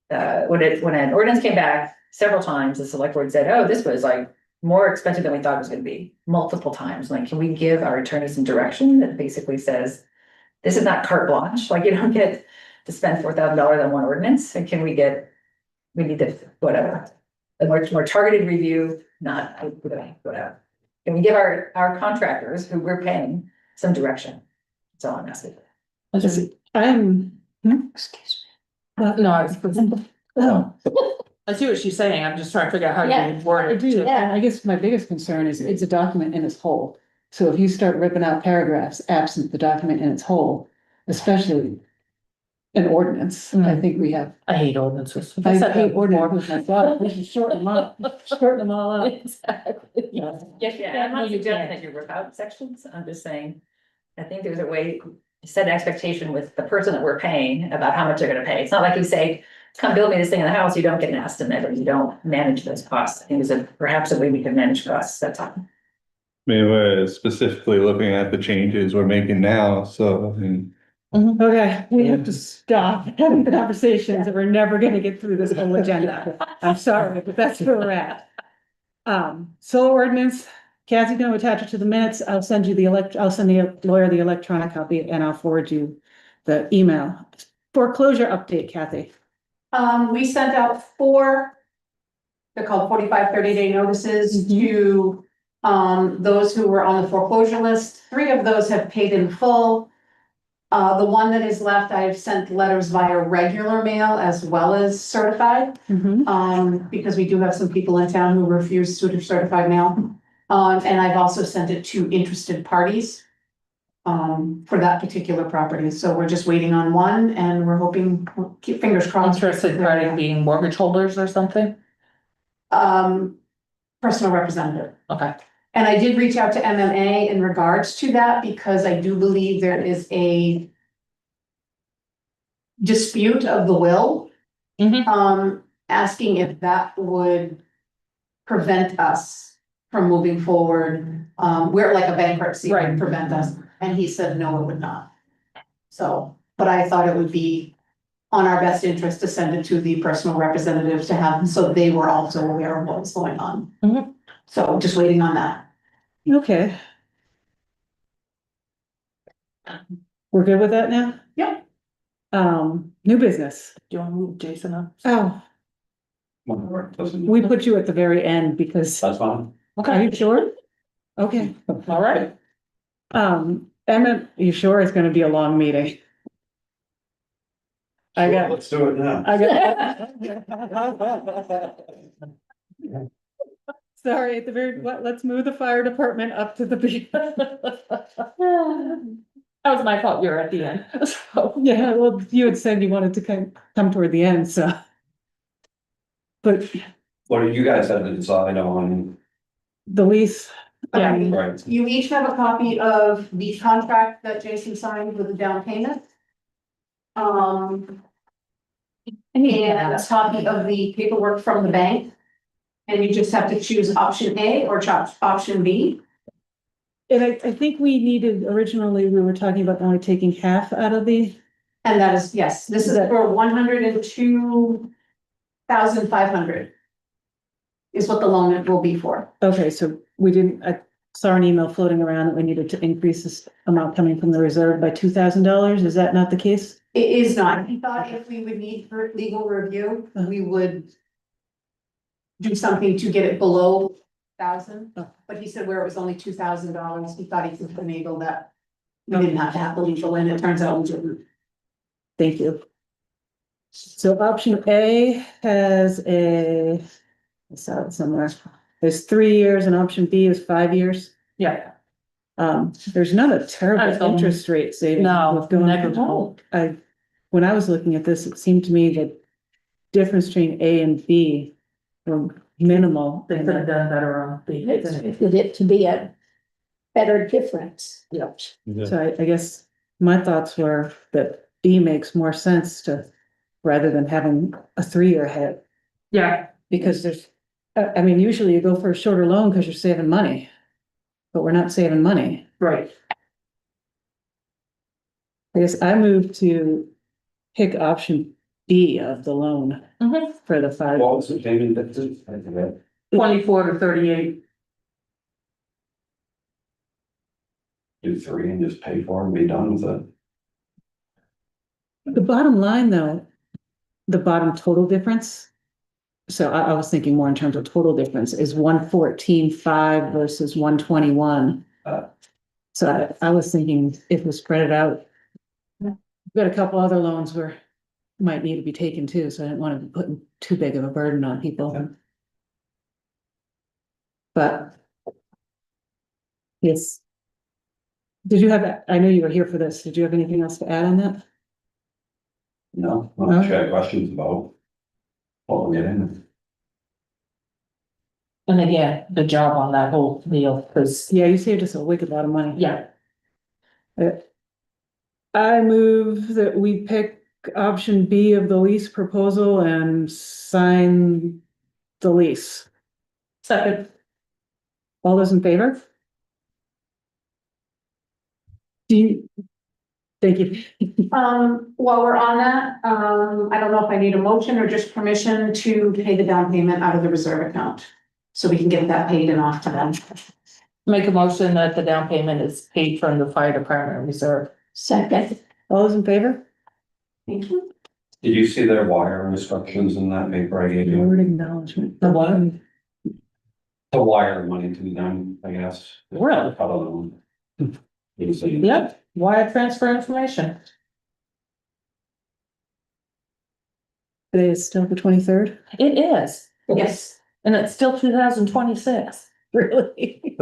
when an ordinance came back several times, the select board said, oh, this was like more expensive than we thought it was gonna be, multiple times. Like, can we give our attorneys some direction that basically says, this is not carte blanche, like you don't get to spend $4,000 on one ordinance, and we need to, whatever. A more targeted review, not, whatever. Can we give our contractors who we're paying some direction? That's all I'm asking. I'm, Excuse No, I was, oh, I see what she's saying, I'm just trying to figure out how Yeah, you word I it. do, to- and I guess my biggest concern is it's a document in its whole. So if you start ripping out paragraphs absent the document in its whole, especially an ordinance, I think we have. I hate ordinances. I said that hate before. ordinances myself, we should shorten them up, shorten them all up. Exactly. Yeah. Yeah, I'm not suggesting that you rip out sections, I'm just saying, I think there's a way to set an expectation with the person that we're paying about how much they're gonna pay. It's not like you say, come build me this thing in the house, you don't get an estimate, or you don't manage those costs. I think there's perhaps a way we can manage costs, that's all. I mean, we're specifically looking at the changes we're making now, so, I mean, Okay, we have to stop having the conversations, or we're never gonna get through this whole agenda. I'm sorry, but that's where we're at. Solar ordinance, Kathy's gonna attach it to the minutes. I'll send you I'll send the lawyer the electronic copy, and I'll forward you the email. Foreclosure update, Kathy. We sent out 4, they're called 45 30-day notices to those who were on the foreclosure list. 3 of those have paid in full. The one that is left, I've sent letters via regular mail as well as certified. Because we do have some people in town who refuse to do certified mail. And I've also sent it to interested parties for that particular property. So we're just waiting on one, and we're hoping, keep fingers crossed. Interested party being mortgage holders or something? Personal representative. Okay. And I did reach out to MMA in regards to that, because I do believe there is a dispute of the will. Asking if that would prevent us from moving forward. We're like a bankruptcy would Right. prevent us, and he said, no, it would not. So, but I thought it would be on our best interest to send it to the personal representatives to have, so they were also aware of what was going on. So just waiting on that. Okay. We're good with that now? Yep. New business. Do you want to move Jason up? Oh, we put you at the very end because, That's fine. are you sure? Okay, All right. Emmett, you sure it's gonna be a long meeting? I got, Let's do it now. I got. Sorry, at the very, let's move the fire department up to the beginning. That was my fault, you're at the end, so. Yeah, well, you had said you wanted to come toward the end, so. But What do you guys have to decide on? the lease, Yeah. Right. You each have a copy of the contract that Jason signed with the down payment. And a copy of the paperwork from the bank. And you just have to choose option A or option B. and I think we needed, originally, we were talking about only taking half out of the, And that is, yes, this is for 102,500. Is what the loan will be for. okay, so we didn't, I saw an email floating around that we needed to increase this amount coming from the reserve by $2,000, is that not the case? It is not. He thought if we would need for legal review, we would do something to get it below 1,000. Oh. But he said where it was only $2,000, he thought he could enable that. We didn't have to have the legal in, it turns out we didn't. Thank you. So option A has I saw it somewhere, there's 3 years and option B is 5 years. Yeah, There's not a terrible don't- interest rate saving. no, with going from negligible. home. When I was looking at this, it seemed to me that difference between A and B were minimal. they could have done better on the. Expected it to be a better difference. Yep. So I guess my thoughts were that B makes more sense rather than having a 3-year head. Yeah, Because I mean, usually you go for a shorter loan because you're saving money. But we're not saving money. right. I guess I moved to pick option B of the loan Mhm. for the 5. What was the payment difference? I forget. 24 to 38. Do 3 and just pay for it and be done with it. The bottom line, though, the bottom total difference. So I was thinking more in terms of total difference is 114.5 versus 121. So I was thinking if we spread it out. We've got a couple other loans where might need to be taken too, so I didn't want to be putting too big of a burden on people. But. Yes. Did you have, I know you were here for this, did you have anything else to add on that? No, No? I'm sure I had questions about what we're getting. And again, good job on that whole deal, because, Yeah, you saved us a wicked lot of money. yeah, I move that we pick option B of the lease proposal and sign the lease. second, All those in favor? Thank you. While we're on that, I don't know if I need a motion or just permission to pay the down payment out of the reserve account. So we can get that paid and off to them. make a motion that the down payment is paid from the fire department reserve. Second, All those in favor? Thank you. Did you see their wire instructions in that paper I gave you? Word acknowledgement. The what? To wire money to them, I guess. Really? I don't know. You see? Yep, wire transfer information. Today is still the 23rd? It is, Yes. and it's still 2026. Really?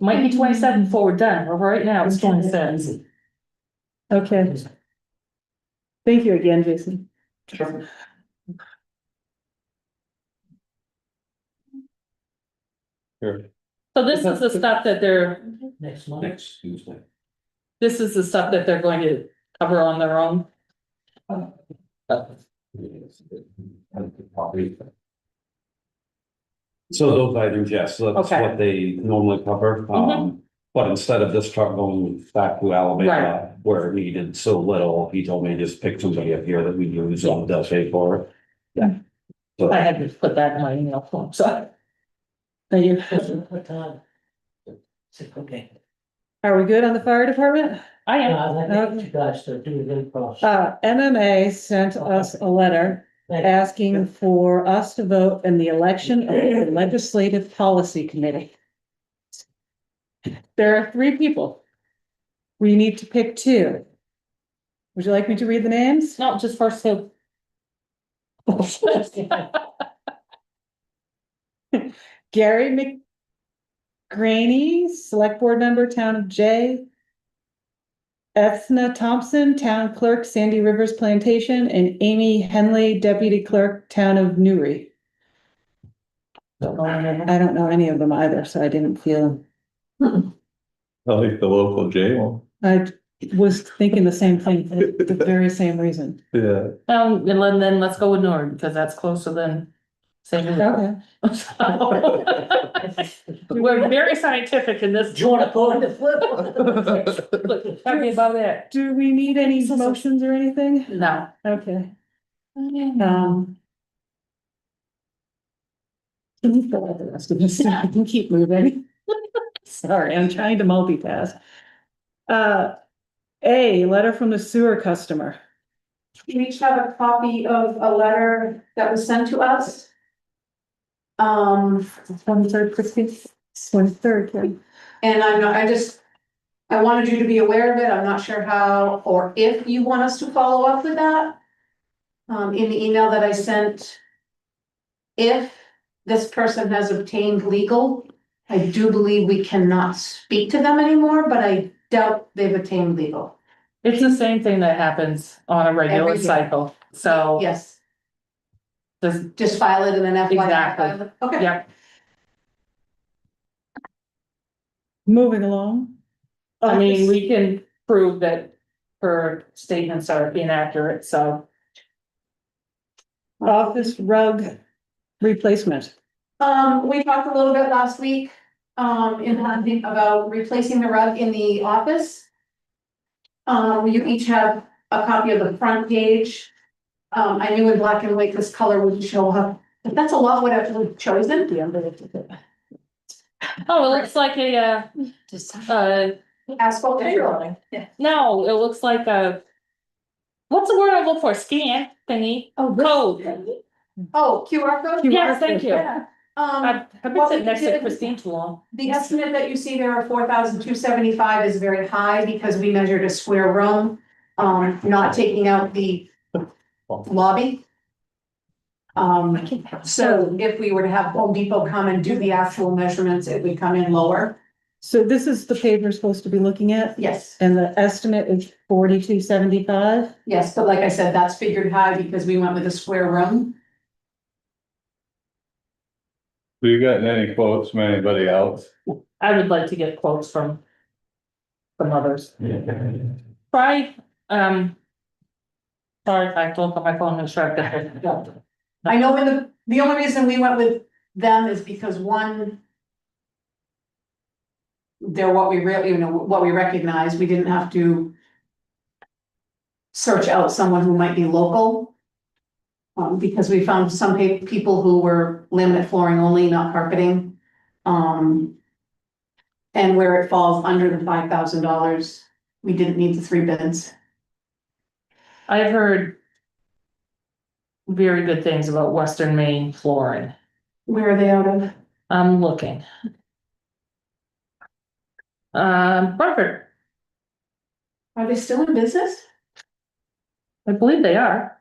Might be 27 before we're done, but right now it's 26. Okay. Thank you again, Jason. Sure. Sure. So this is the stuff that Next month. Next Tuesday. this is the stuff that they're going to cover on their own. So those items, yes, that's Okay. what they normally cover, but instead of this truck going back to Alabama where it needed so little, he told me just pick somebody up here that we use and they'll pay for it. Yeah. So. I had to put that in my email form, so. Thank you. What time? Okay. Are we good on the fire department? I am. I think you guys to do a good cross. MMA sent us a letter asking for us to vote in the election of the Legislative Policy Committee. There are 3 people. We need to pick 2. Would you like me to read the names? No, just first two. Gary McGraney, Select Board Member, Town of Jay. Ethna Thompson, Town Clerk, Sandy Rivers Plantation, and Amy Henley, Deputy Clerk, Town of Newry. Don't know any of them. I don't know any of them either, so I didn't feel, I like the local jail. I was thinking the same thing, for the very same reason. Yeah. And then let's go with Nord, because that's closer than St. Louis. Okay. We're very scientific in this. Do you wanna go into flip? Look, tell me about it. Do we need any motions or anything? No. Okay. Um. Can you fill out the rest of this? I can keep moving. Sorry, I'm trying to multitask. Letter from the sewer customer. You each have a copy of a letter that was sent to us. 23rd, Christine, 23rd, yeah. And I wanted you to be aware of it. I'm not sure how or if you want us to follow up with that. In the email that I sent. If this person has obtained legal, I do believe we cannot speak to them anymore, but I doubt they've attained legal. It's the same thing that happens on a regular Every year. cycle, so. Yes, Does, just file it in an FYI. Exactly. file. Okay. yeah, Moving along. I mean, we can prove that her statements are inaccurate, so. Office rug replacement. We talked a little bit last week, in hunting about replacing the rug in the office. You each have a copy of the front page. I knew in black and white this color wouldn't show up, but that's a lot what I've chosen. Oh, it looks like a, Asphalt. no, it looks like a. What's the word I look for? Scan thingy, code. Oh, QR code? Yes, thank you. Yeah. I've been what sitting we next to did- Christine too long. The estimate that you see there of 4,275 is very high because we measured a square room, not taking out the lobby. So if we were to have Home Depot come and do the actual measurements, it would come in lower. So this is the page we're supposed to be looking at, Yes, and the estimate is 4275. yes, but like I said, that's figured high because we went with a square room. Have you gotten any quotes from anybody else? I would like to get quotes from others. Try, sorry, I have to look at my phone and sure I've got it. I know when the only reason we went with them is because one. They're what we really, what we recognize, we didn't have to. Search out someone who might be local. Because we found some people who were laminate flooring only, not carpeting. And where it falls under the $5,000, we didn't need the 3 bids. I've heard very good things about Western Maine flooring. Where are they out of? I'm looking. Bradford, Are they still in business? I believe they are.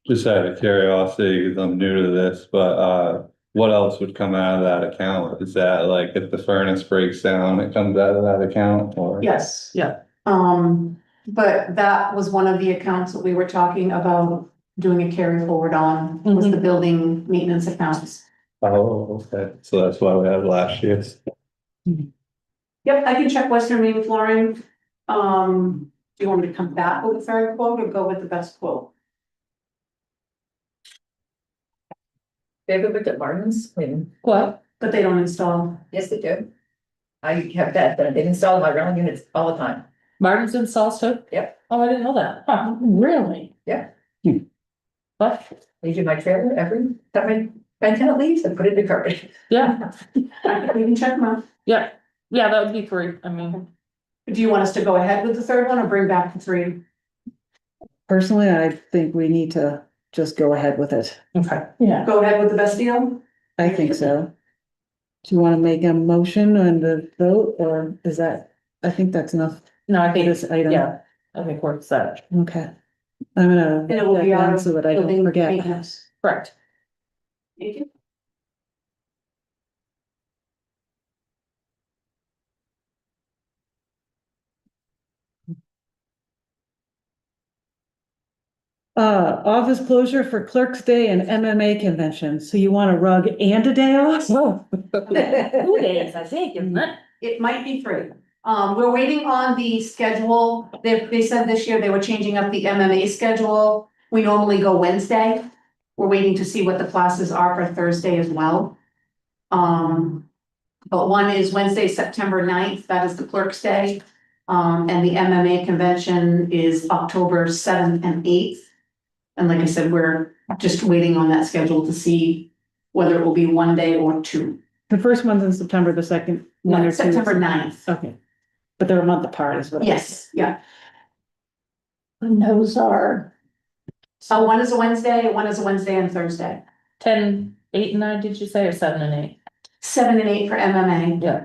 Just out of curiosity, because I'm new to this, but what else would come out of that account? Is that like if the furnace breaks down, it comes out of that account or? Yes. Yeah. But that was one of the accounts that we were talking about doing a carry forward on, was the building maintenance accounts. Oh, okay, so that's why we had last year's. Yep, I can check Western Maine flooring. Do you want me to come back with a third quote or go with the best quote? They ever looked at Martin's? What? But they don't install. Yes, they do. I have that, but they install my rental units all the time. Martin's installs too? Yep. Oh, I didn't know that. Huh, really? Yeah. What? They do my trailer every time my tenant leaves, I put it in the carpet. Yeah, I can even check them out. yeah, that would be 3, I mean, Do you want us to go ahead with the third one or bring back the 3? Personally, I think we need to just go ahead with it. okay. Yeah. Go ahead with the best deal? I think so. Do you want to make a motion on the vote, or is that, I think that's enough No, I for think, this item. yeah, I think we're set. Okay. I'm gonna. And it will be check on our so that I don't building forget. maintenance. Correct. Thank you. Office closure for Clerk's Day and MMA convention. So you want a rug and a day off? 2 days, I think, isn't it? It might be free. We're waiting on the schedule. They said this year they were changing up the MMA schedule. We normally go Wednesday. We're waiting to see what the classes are for Thursday as well. But one is Wednesday, September 9th. That is the Clerk's Day. And the MMA convention is October 7th and 8th. And like I said, we're just waiting on that schedule to see whether it will be one day or two. The first one's in September, the second one or two. September 9th. Okay, but they're a month apart is what. Yes, yeah. And those are, One is a Wednesday, one is a Wednesday and Thursday. 10, 8 and 9, did you say, or 7 and 8? 7 and 8 for MMA. Yeah.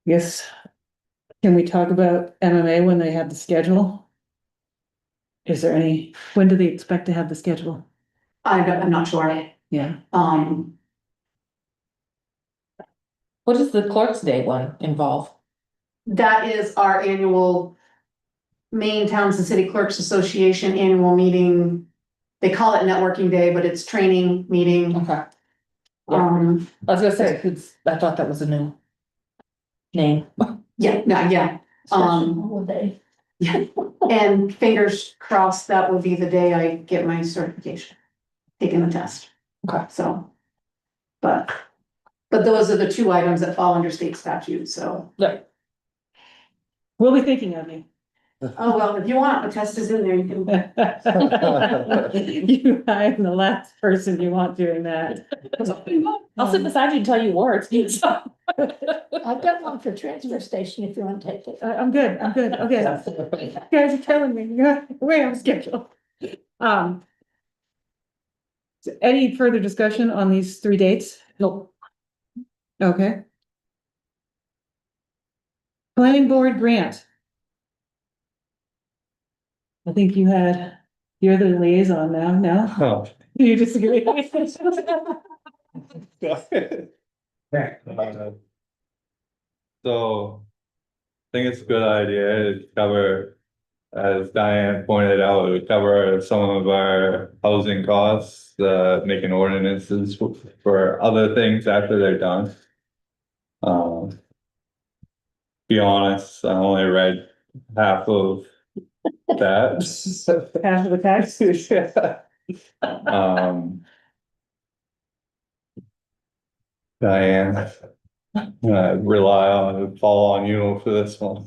Yes. Can we talk about MMA when they have the schedule? Is there any, when do they expect to have the schedule? I'm not sure. Yeah, What does the Clerk's Day one involve? that is our annual Maine Towns and City Clerks Association annual meeting. They call it networking day, but it's training meeting. Okay. Um, I was gonna say, 'cause I thought that was a new name. yeah, no, yeah, special holiday. yeah. And fingers crossed, that will be the day I get my certification, taking the test. Okay. So, but those are the two items that fall under state statute, so. Yeah. we'll be thinking of you. Oh, well, if you want, the test is in there, you can. You, I am the last person you want doing that. I'll sit beside you and tell you words. I've got one for transfer station if you want to take it. I'm good, okay. You guys are killing me, you're way on schedule. Any further discussion on these 3 dates? Nope. Okay. Planning board grant. I think you're the liaison now, no? Oh. You disagree? So, I think it's a good idea to cover, as Diane pointed out, it would cover some of our housing costs, making ordinances for other things after they're done. Be honest, I only read half of that. Half of the text? Yeah. Diane, rely on, fall on you for this one.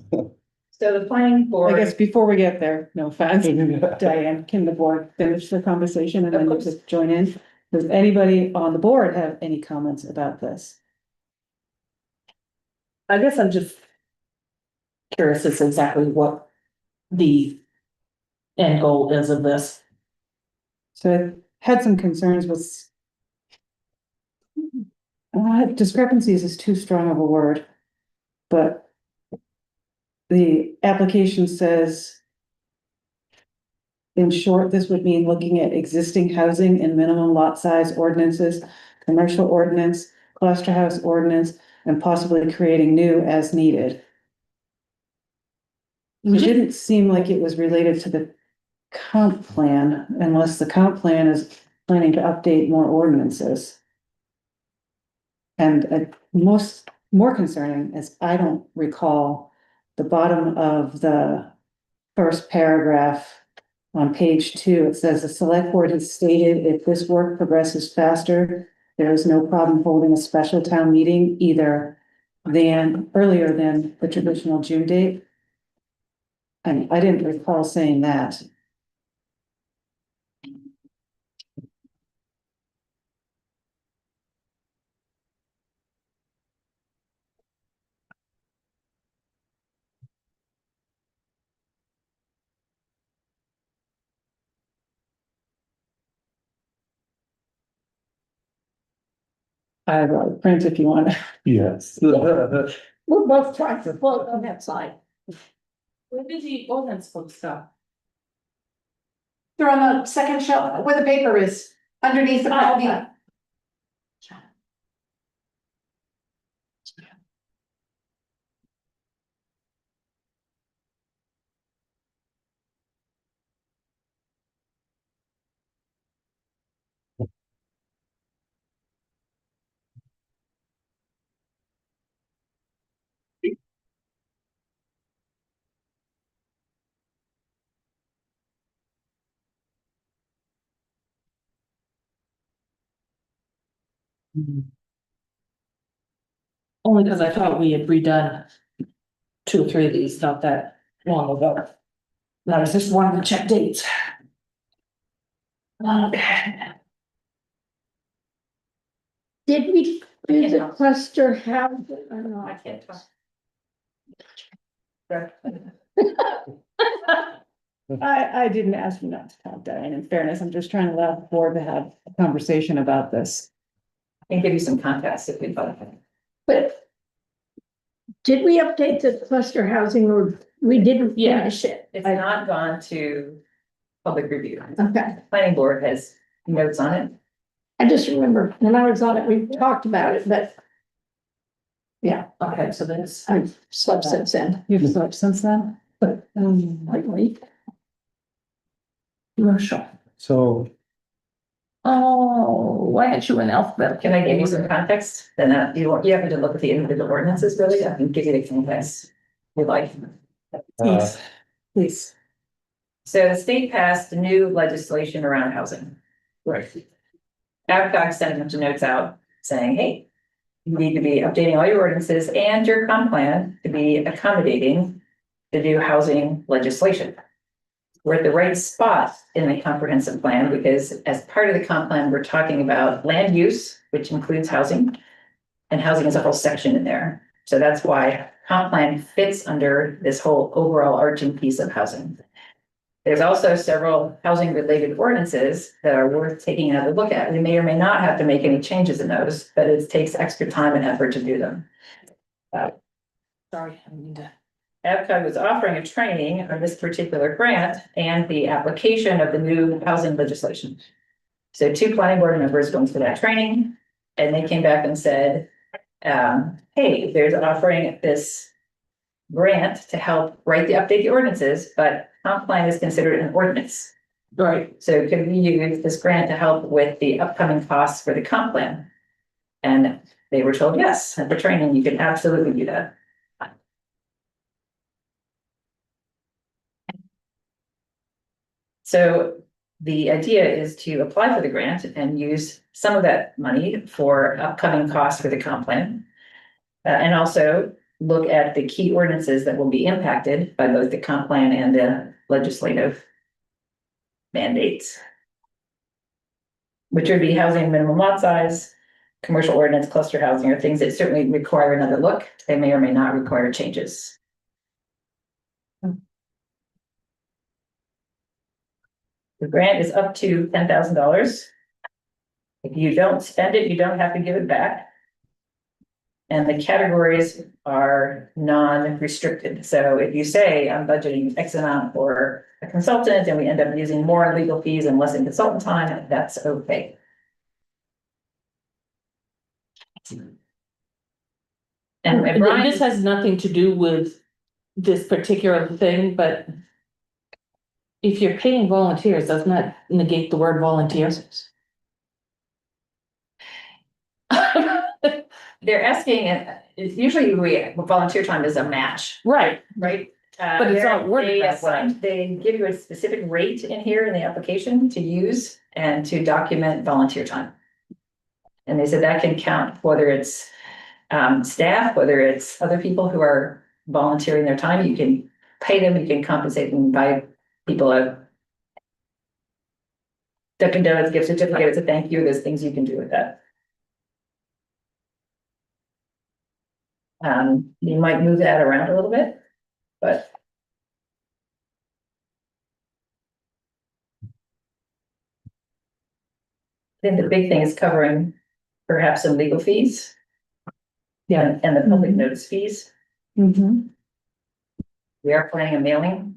So the planning I board, guess before we get there, no offense, Diane, can the board finish the conversation and then you just join in? Does anybody on the board have any comments about this? I guess I'm just curious as to exactly what the end goal is of this. So I had some concerns with discrepancies is too strong of a word, but the application says, in short, this would mean looking at existing housing and minimum lot size ordinances, commercial ordinance, cluster house ordinance, and possibly creating new as needed. It didn't seem like it was related to the comp plan unless the comp plan is planning to update more ordinances. And more concerning is I don't recall the bottom of the first paragraph on page 2. It says the select board has stated if this work progresses faster, there is no problem holding a special town meeting earlier than the traditional June date. And I didn't recall saying that. I have a print if you want. Yes. We're both trying to vote on that side. Where did the ordinance books go? They're on the second shelf where the paper is, underneath the copy. Only because I thought we had redone 2 or 3 of these not that long ago. And I was just wanting to check dates. Okay. Did we do the cluster housing or not? I can't talk. I didn't ask you not to talk, Diane. In fairness, I'm just trying to allow the board to have a conversation about this. I can give you some context if we'd like. But did we update the cluster housing or we didn't Yeah. finish it? It's not gone to public review. Okay, Planning board has notes on it. I just remember when I was on it, we talked about it, but yeah, Okay, so that's. I've slept since then, You've slept since then? but lately. Commercial. So, Oh, why aren't you in alphabetical? Can I give you some context? Then you have to look at the individual ordinances, really. I can give you the context if you'd like. Please, please. So the state passed new legislation around housing. Right. Babcock sent a bunch of notes out saying, hey, you need to be updating all your ordinances and your comp plan to be accommodating the new housing legislation. We're at the right spot in the comprehensive plan because as part of the comp plan, we're talking about land use, which includes housing, and housing is a whole section in there. So that's why comp plan fits under this whole overall arching piece of housing. There's also several housing related ordinances that are worth taking another look at. We may or may not have to make any changes in those, but it takes extra time and effort to do them. Sorry, I need to. AVCOG was offering a training on this particular grant and the application of the new housing legislation. So 2 planning board members went to that training and they came back and said, hey, there's offering this grant to help write the ordinances, but comp plan is considered an ordinance. Right. So could we use this grant to help with the upcoming costs for the comp plan? And they were told, yes, at the training, you can absolutely do that. So the idea is to apply for the grant and use some of that money for upcoming costs for the comp plan. And also look at the key ordinances that will be impacted by both the comp plan and the legislative mandates. Which would be housing minimum lot size, commercial ordinance, cluster housing, or things that certainly require another look. They may or may not require changes. The grant is up to $10,000. If you don't spend it, you don't have to give it back. And the categories are non-restricted. So if you say I'm budgeting X amount for a consultant and we end up using more in legal fees and less in consultant time, that's okay. And Brian, This has nothing to do with this particular thing, but if you're paying volunteers, doesn't that negate the word volunteers? they're asking, it's usually volunteer time is a match, Right, right? But it's not worded They that way. They give you a specific rate in here in the application to use and to document volunteer time. And they said that can count whether it's staff, whether it's other people who are volunteering their time, you can pay them, you can compensate them by people of Dunkin' Donuts gift certificate, it's a thank you, there's things you can do with that. You might move that around a little bit, but. I think the big thing is covering perhaps some legal fees. Yeah. And the public Mhm. notice fees. Mhm. We are planning a mailing.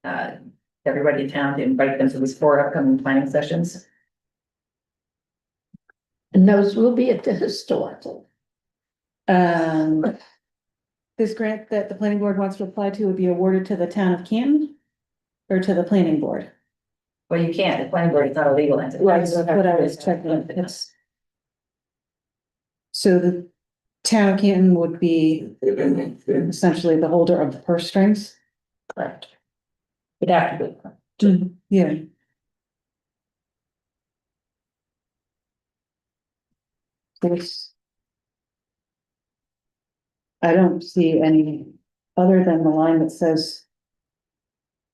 To everybody in town to invite them to these 4 upcoming planning sessions. And those will be at the historical. This grant that the planning board wants to apply to would be awarded to the town of Canton or to the planning board? Well, you can't, the planning board is not a legal entity. That's what I was checking, it's. So the town of Canton would be essentially the holder of the purse strings? Correct. It'd have to be. Yeah. There's. I don't see any, other than the line that says.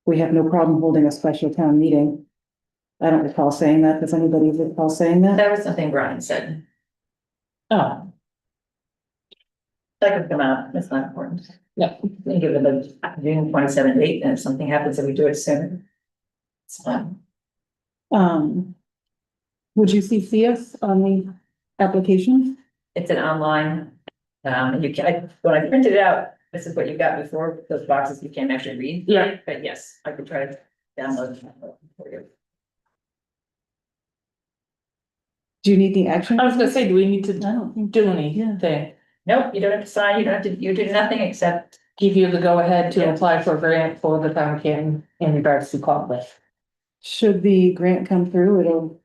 We have no problem holding a special town meeting. I don't recall saying that. Does anybody recall saying that? That was something Brian said. Oh, That could come out, that's not important. yeah. We can give them a June 27 date, and if something happens, then we do it sooner. It's fine. Would you see us on the application? It's an online, and you can, when I printed it out, this is what you got before, those boxes you can't actually read. Yeah. But yes, I could try to download it for you. Do you need the action? I was gonna say, do we need to I don't think. do anything? Nope, you don't have to sign, you don't have to, you do nothing except, Give you the go ahead to Yeah. apply for a grant for the town of Canton in regards to conflict. Should the grant come through, it'll.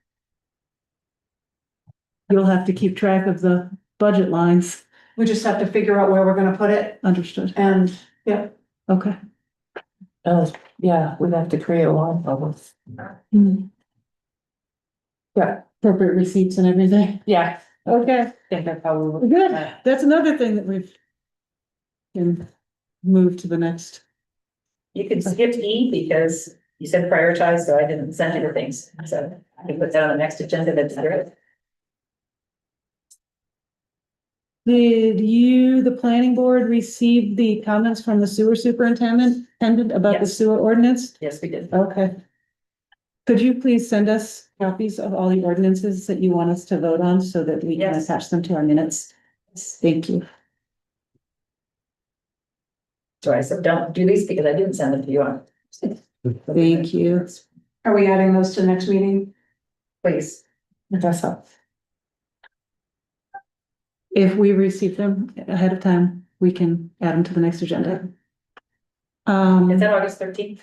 You'll have to keep track of the budget lines. We just have to figure out where we're gonna put it Understood. and, yeah. Okay. Oh, yeah, we'd have to create a line of them. Yeah, appropriate receipts and everything. Yeah, Okay, I think that's how we would. good. That's another thing that we've. Can move to the next. you could skip E because you said prioritize, so I didn't send you the things, so I can put that on the next agenda, that's great. Did you, the planning board, receive the comments from the sewer superintendent about the Yes. sewer ordinance? Yes, we did. Okay. Could you please send us copies of all the ordinances that you want us to vote on so that we can Yes. attach them to our minutes? Thank you. So I said, don't do these because I didn't send them to you on. Thank you. Are we adding those to the next meeting? Please. That's all. If we receive them ahead of time, we can add them to the next agenda. Is that August 13th?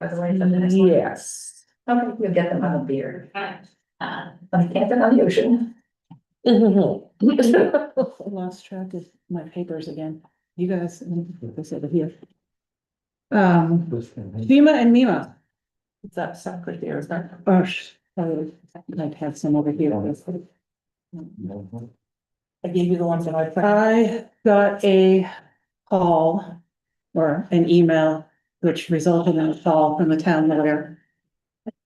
By the way, is that the next one? Yes. Okay, you'll get them on the beer. On Canton on the ocean. I lost track of my papers again. You guys, this over here. FEMA and MEMA. Is that separate there, is that? I'd have some over here. I gave you the ones that I put. I got a call or an email, which resulted in a call from the town lawyer.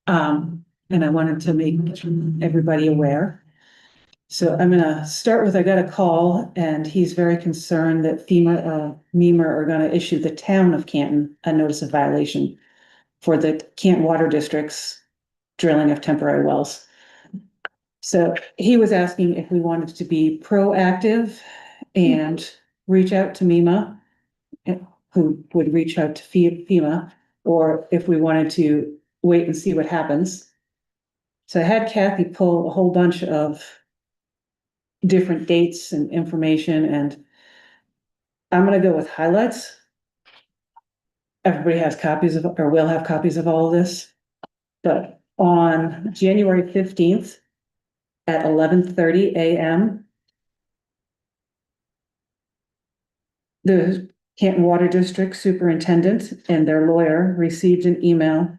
And I wanted to make everybody aware. So I'm gonna start with, I got a call and he's very concerned that MEMA are gonna issue the town of Canton a notice of violation for the Canton Water District's drilling of temporary wells. So he was asking if we wanted to be proactive and reach out to MEMA, who would reach out to FEMA, or if we wanted to wait and see what happens. So I had Kathy pull a whole bunch of different dates and information, and I'm gonna go with highlights. Everybody has copies of, or will have copies of all of this. But on January 15th at 11:30 a.m. the Canton Water District Superintendent and their lawyer received an email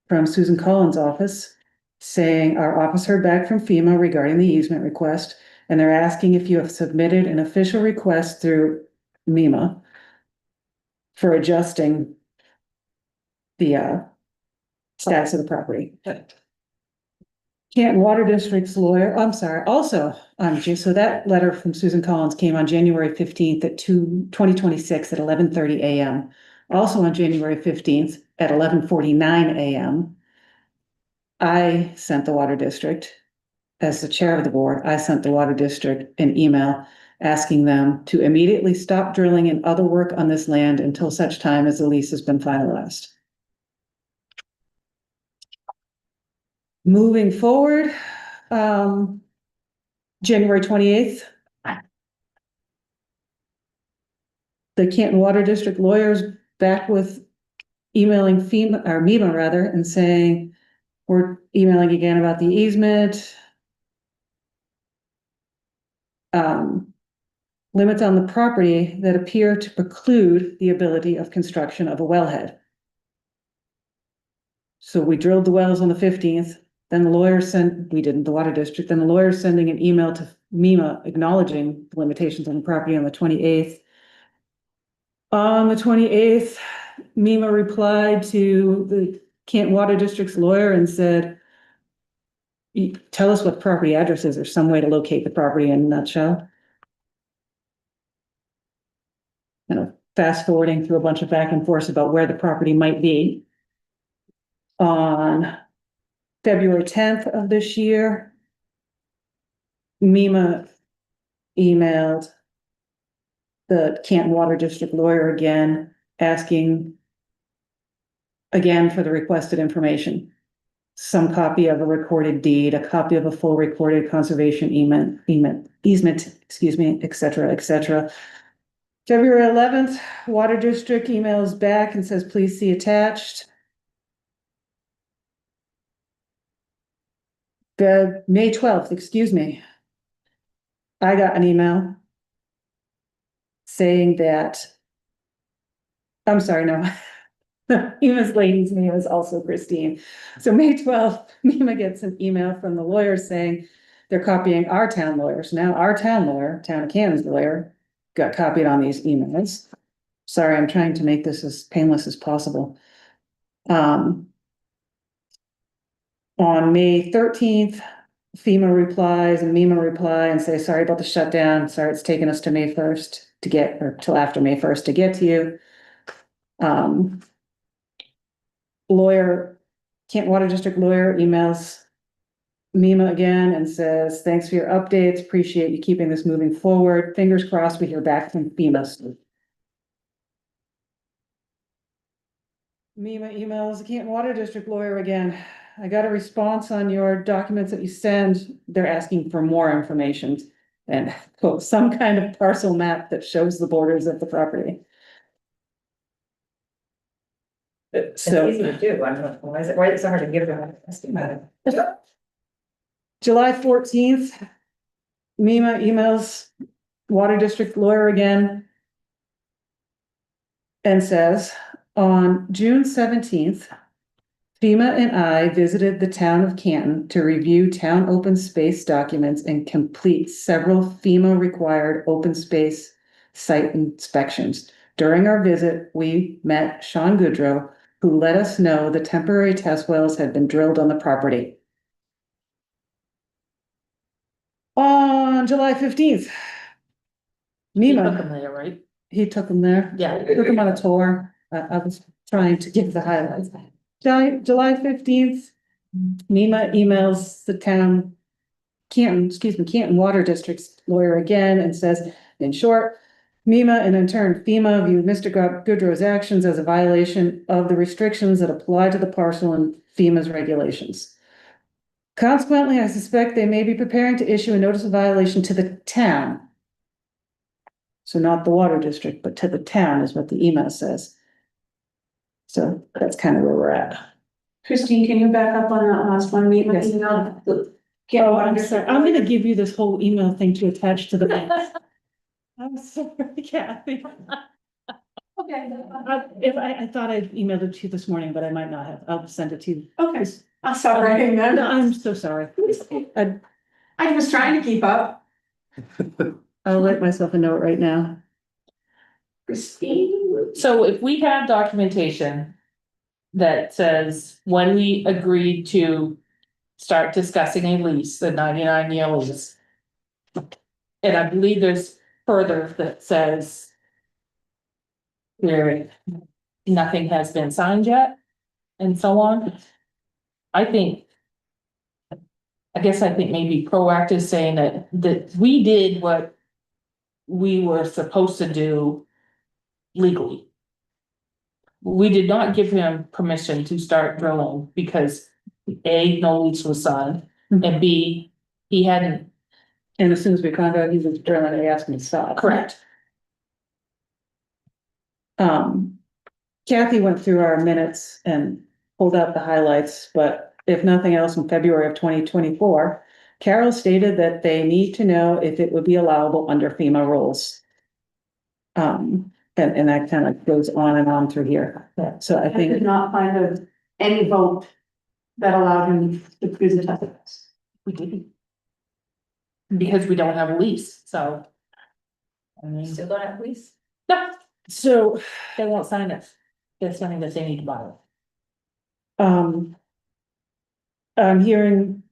from Susan Collins' office saying, our office heard back from FEMA regarding the easement request, and they're asking if you have submitted an official request through MEMA for adjusting the status of the property. Canton Water District's lawyer, I'm sorry, also, so that letter from Susan Collins came on January 15th at 2026 at 11:30 a.m. Also on January 15th at 11:49 a.m. I sent the Water District as the chair of the board, I sent the water district an email asking them to immediately stop drilling and other work on this land until such time as the lease has been finalized. Moving forward, January 28th. The Canton Water District lawyers back with emailing FEMA, or MEMA rather, and saying, we're emailing again about the easement. Limits on the property that appear to preclude the ability of construction of a wellhead. So we drilled the wells on the 15th, then the lawyer sent, we didn't, the water district, then the lawyer sending an email to MEMA acknowledging the limitations on the property on the 28th. On the 28th, MEMA replied to the Canton Water District's lawyer and said, tell us what the property address is, or some way to locate the property in a nutshell. Fast forwarding through a bunch of back and forth about where the property might be. On February 10th of this year, MEMA emailed the Canton Water District lawyer again, asking again for the requested information. Some copy of a recorded deed, a copy of a full recorded conservation easement, excuse me, et cetera, et cetera. February 11th, Water District emails back and says, please see attached. The May 12th, excuse me. I got an email saying that, I'm sorry, no. MEMA's lady's name is also Christine. So May 12th, MEMA gets an email from the lawyer saying they're copying our town lawyers. Now our town lawyer, Town of Cannon's lawyer, got copied on these emails. Sorry, I'm trying to make this as painless as possible. On May 13th, FEMA replies and MEMA reply and say, sorry about the shutdown. Sorry, it's taken us to May 1st to get, or till after May 1st to get to you. Lawyer, Canton Water District lawyer emails MEMA again and says, thanks for your updates. Appreciate you keeping this moving forward. Fingers crossed we hear back from FEMA. MEMA emails the Canton Water District lawyer again. I got a response on your documents that you send. They're asking for more information and quote, some kind of parcel map that shows the borders of the property. It's easy to do. I don't know, why is it so hard to give them an estimate? July 14th, MEMA emails Water District lawyer again and says, on June 17th, FEMA and I visited the town of Canton to review town open space documents and complete several FEMA required open space site inspections. During our visit, we met Sean Goodrow, who let us know the temporary test wells had been drilled on the property. On July 15th, You took MEMA, them there, right? he took them there. Yeah. Took him on a tour. I was trying to give the highlights. July 15th, MEMA emails the town, Canton Water District's lawyer again and says, in short, MEMA and in turn FEMA viewed Mr. Goodrow's actions as a violation of the restrictions that apply to the parcel and FEMA's regulations. Consequently, I suspect they may be preparing to issue a notice of violation to the town. So not the water district, but to the town is what the email says. So that's kind of where we're at. Christine, can you back up on that last one? MEMA Yes. email? Oh, I'm sorry. I'm gonna give you this whole email thing to attach to the minutes. I'm sorry, Kathy. Okay. If I thought I emailed it to you this morning, but I might not have. I'll send it to you. Okay, I'll stop writing No, then. I'm so sorry. I was trying to keep up. I'll write myself a note right now. Christine? So if we have documentation that says when we agreed to start discussing a lease, the 99-year lease. And I believe there's further that says there, nothing has been signed yet and so on. I think I guess I think maybe proactive, saying that we did what we were supposed to do legally. We did not give him permission to start drilling because A, no lease was signed, and B, he hadn't. And as soon as we found out he was drilling, they asked me to stop. Correct. Kathy went through our minutes and pulled out the highlights, but if nothing else, in February of 2024, Carol stated that they need to know if it would be allowable under FEMA rules. And that kind of goes on and on through here. So I I did think, not find any vote that allowed him to use the test. We didn't. Because we don't have a lease, so. I mean, Still don't have lease? no, so, they won't sign it. They're signing that they need to buy it. I'm hearing,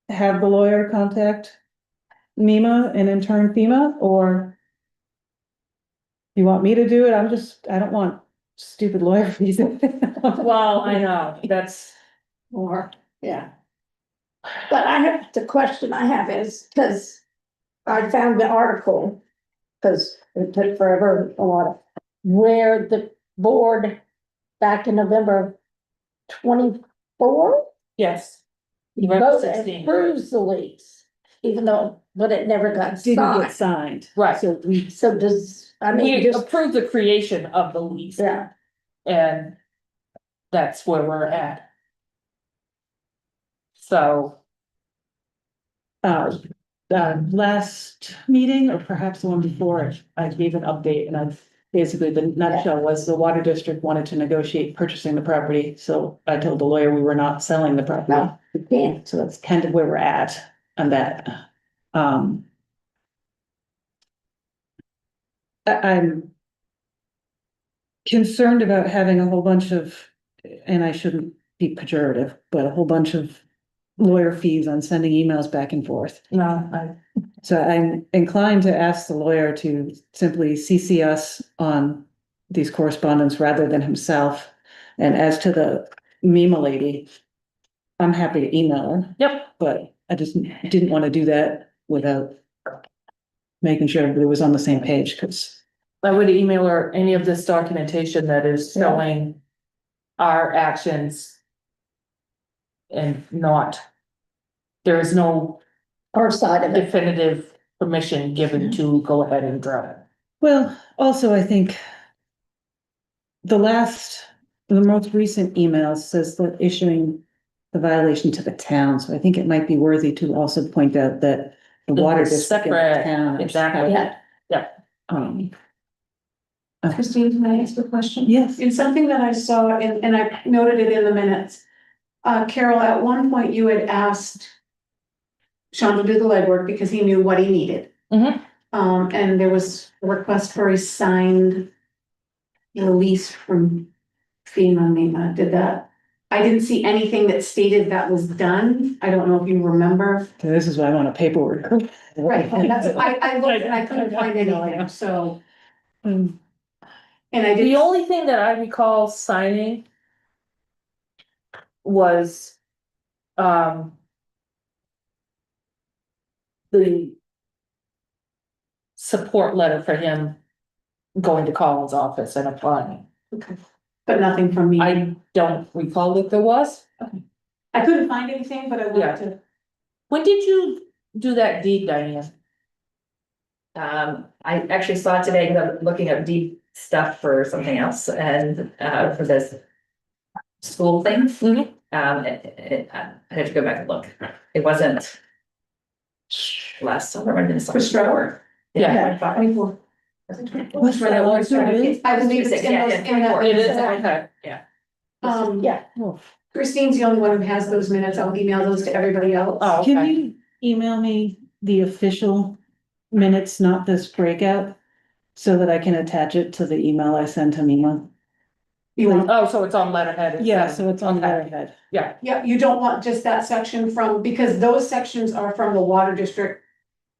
have the lawyer contact MEMA and in turn FEMA, or you want me to do it? I don't want stupid lawyer fees. Well, I know, that's. Or, yeah. But the question I have is, because I found the article, because it took forever, a lot of, where the board back in November 24, Yes. voted 16. approves the lease, even though, but it never got Didn't get signed. signed. Right. So we, So does, I mean, We just, approved the creation of the lease. yeah, And that's where we're at. So, last meeting, or perhaps the one before, I gave an update, and I've basically, the nutshell was the water district wanted to negotiate purchasing the property, so I told the lawyer we were not selling the property. no, you can't. So that's kind of where we're at on that. I'm concerned about having a whole bunch of, and I shouldn't be pejorative, but a whole bunch of lawyer fees on sending emails back and forth. no, So I'm inclined to ask the lawyer to simply CC us on these correspondence rather than himself. And as to the MEMA lady, I'm happy to email her, yep, but I just didn't want to do that without making sure everybody was on the same page, because I would email her any of this documentation that is showing our actions. And not, there is no Our side of it. definitive permission given to go ahead and drill. well, also, I think the most recent email says that issuing the violation to the town, so I think it might be worthy to also point out that the water It's district and the separate, town. exactly. Yeah. Um, Christine, can I ask a question? yes, In something that I saw, and I noted it in the minutes. Carol, at one point you had asked Sean to do the legwork because he knew what he needed. Mhm. And there was a request for a signed release from FEMA. Did that? I didn't see anything that stated that was done. I don't know if you remember. so this is why I want a paperwork. Right, and that's, I looked and I couldn't find anything, so, Um, and I The did. only thing that I recall signing was, the support letter for him going to Colin's office and applying. But nothing from me. I don't recall that there was. I couldn't find anything, but I Yeah. wanted to. When did you do that deed, Diane? I actually saw it today because I'm looking up deep stuff for something else and, for this school thing. Mhm. I have to go back and look. It wasn't last summer, it might have been summer For Stratford. before. Yeah. 24. Was it 24? What's that? What's that? I believe it's in Yeah, those, yeah, in that. 24. It is, okay, yeah. Yeah, Christine's the only one who has those minutes. I'll email those to everybody else. Oh, Can okay. you email me the official minutes, not this breakout, so that I can attach it to the email I send to Mima? You want, Oh, so it's on letterhead. instead Yeah, of- so it's on okay. letterhead. Yeah, yeah, you don't want just that section from, because those sections are from the water district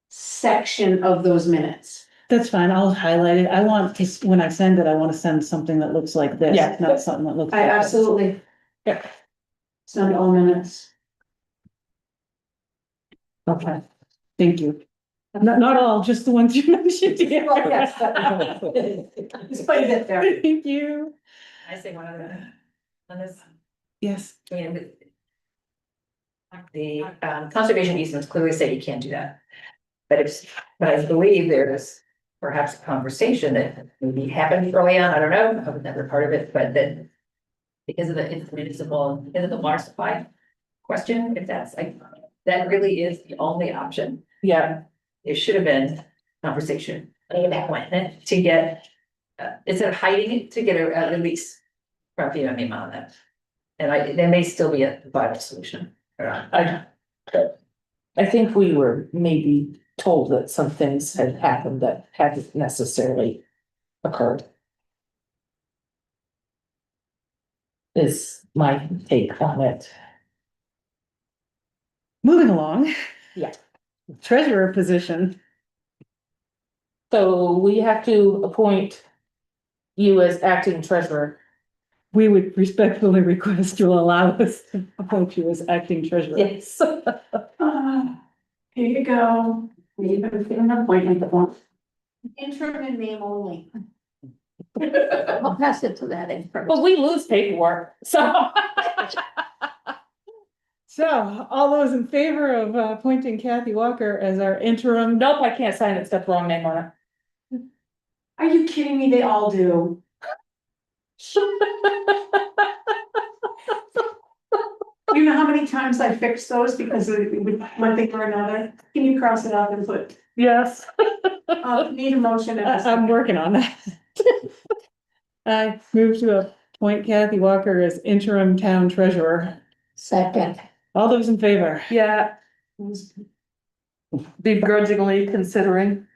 section of those minutes. That's fine, I'll highlight it. I want to, when I send it, I want to send something that looks like this, Yeah. not something that looks. I like this. absolutely. Yeah. Send all minutes. Okay, thank you. Not all, just the ones you mentioned. Well, yes. It's quite a bit there. Thank you. I say one other, on this, Yes, and the conservation easements clearly say you can't do that. But I believe there's perhaps a conversation that maybe happened early on, I don't know, I was never part of it, but then. Because of the intermunicipal, because of the water supply question, if that's like, that really is the only option. Yeah, There should have been conversation way back when to get, instead of hiding it, to get a release from FEMA on that. And there may still be a viable solution. I think we were maybe told that some things had happened that hadn't necessarily occurred. Is my take on it. moving along. Yeah. Treasurer position. So we have to appoint you as acting treasurer. We would respectfully request you allow us to appoint you as acting treasurer. Yes. Here you go. You better get an appointment that won't. Interim in name only. I'll pass it to that in first. But we lose paperwork, so. So, all those in favor of appointing Kathy Walker as our interim? Nope, I can't sign it, it's got the wrong name on it. Are you kidding me? They all do. You know how many times I fixed those because of one thing or another? Can you cross it off and put, Yes. need a motion? and a I'm second. working on that. I move to appoint Kathy Walker as interim town treasurer. Second, All those in favor? Yeah. Begrudgingly considering.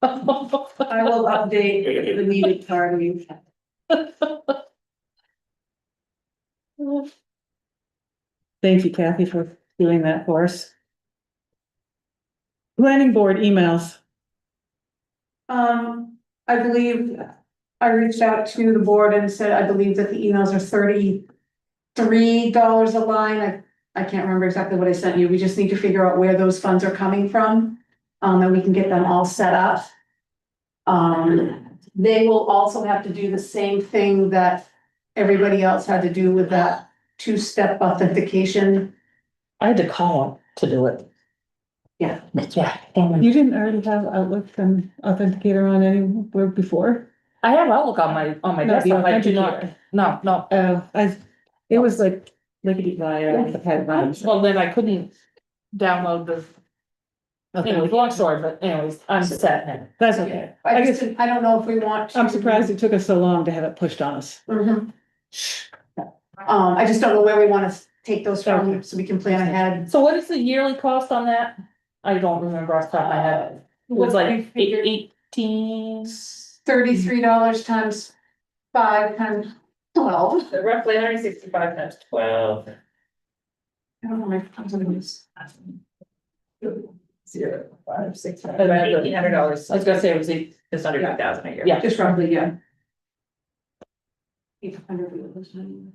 I will update the meeting part of you. Thank you, Kathy, for doing that for us. Planning board emails. I believe I reached out to the board and said, I believe that the emails are $33 a line. I can't remember exactly what I sent you. We just need to figure out where those funds are coming from. And we can get them all set up. They will also have to do the same thing that everybody else had to do with that two-step authentication. I had to call him to do it. Yeah. Yeah. You didn't already have Outlook and Authenticator on anywhere before? I have Outlook on my No, the desktop, I do Authenticator. not, no. It was like lickety fly. Well, then I couldn't download the, anyways, long story, but anyways, I'm set now. That's okay. I don't know if we want to. I'm surprised it took us so long to have it pushed on us. Mhm. I just don't know where we wanna take those from, so we can plan ahead. So what is the yearly cost on that? I don't remember off the top of my head. It was like 18. $33 times 5 times 12. So roughly 165 times 12. I don't know my I'm gonna use. 0, 5, 6, about $1,800. I was gonna say it was Just under 2,000 a year. Yeah. Just roughly, yeah. 800.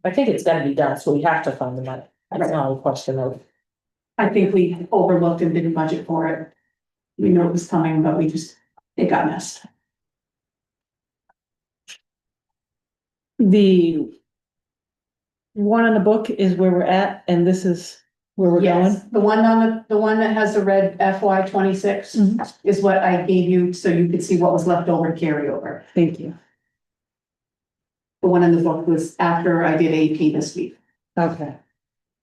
I think it's gotta be done, so we have to fund the money. That's not a question of. I think we overlooked and didn't budget for it. We knew it was coming, but it got missed. The one on the book is where we're at, and this is where we're going. Yes, the one that has the red FY 26 Mhm. is what I gave you, so you could see what was left over to carry over. Thank you. The one in the book was after I did AP this week. Okay.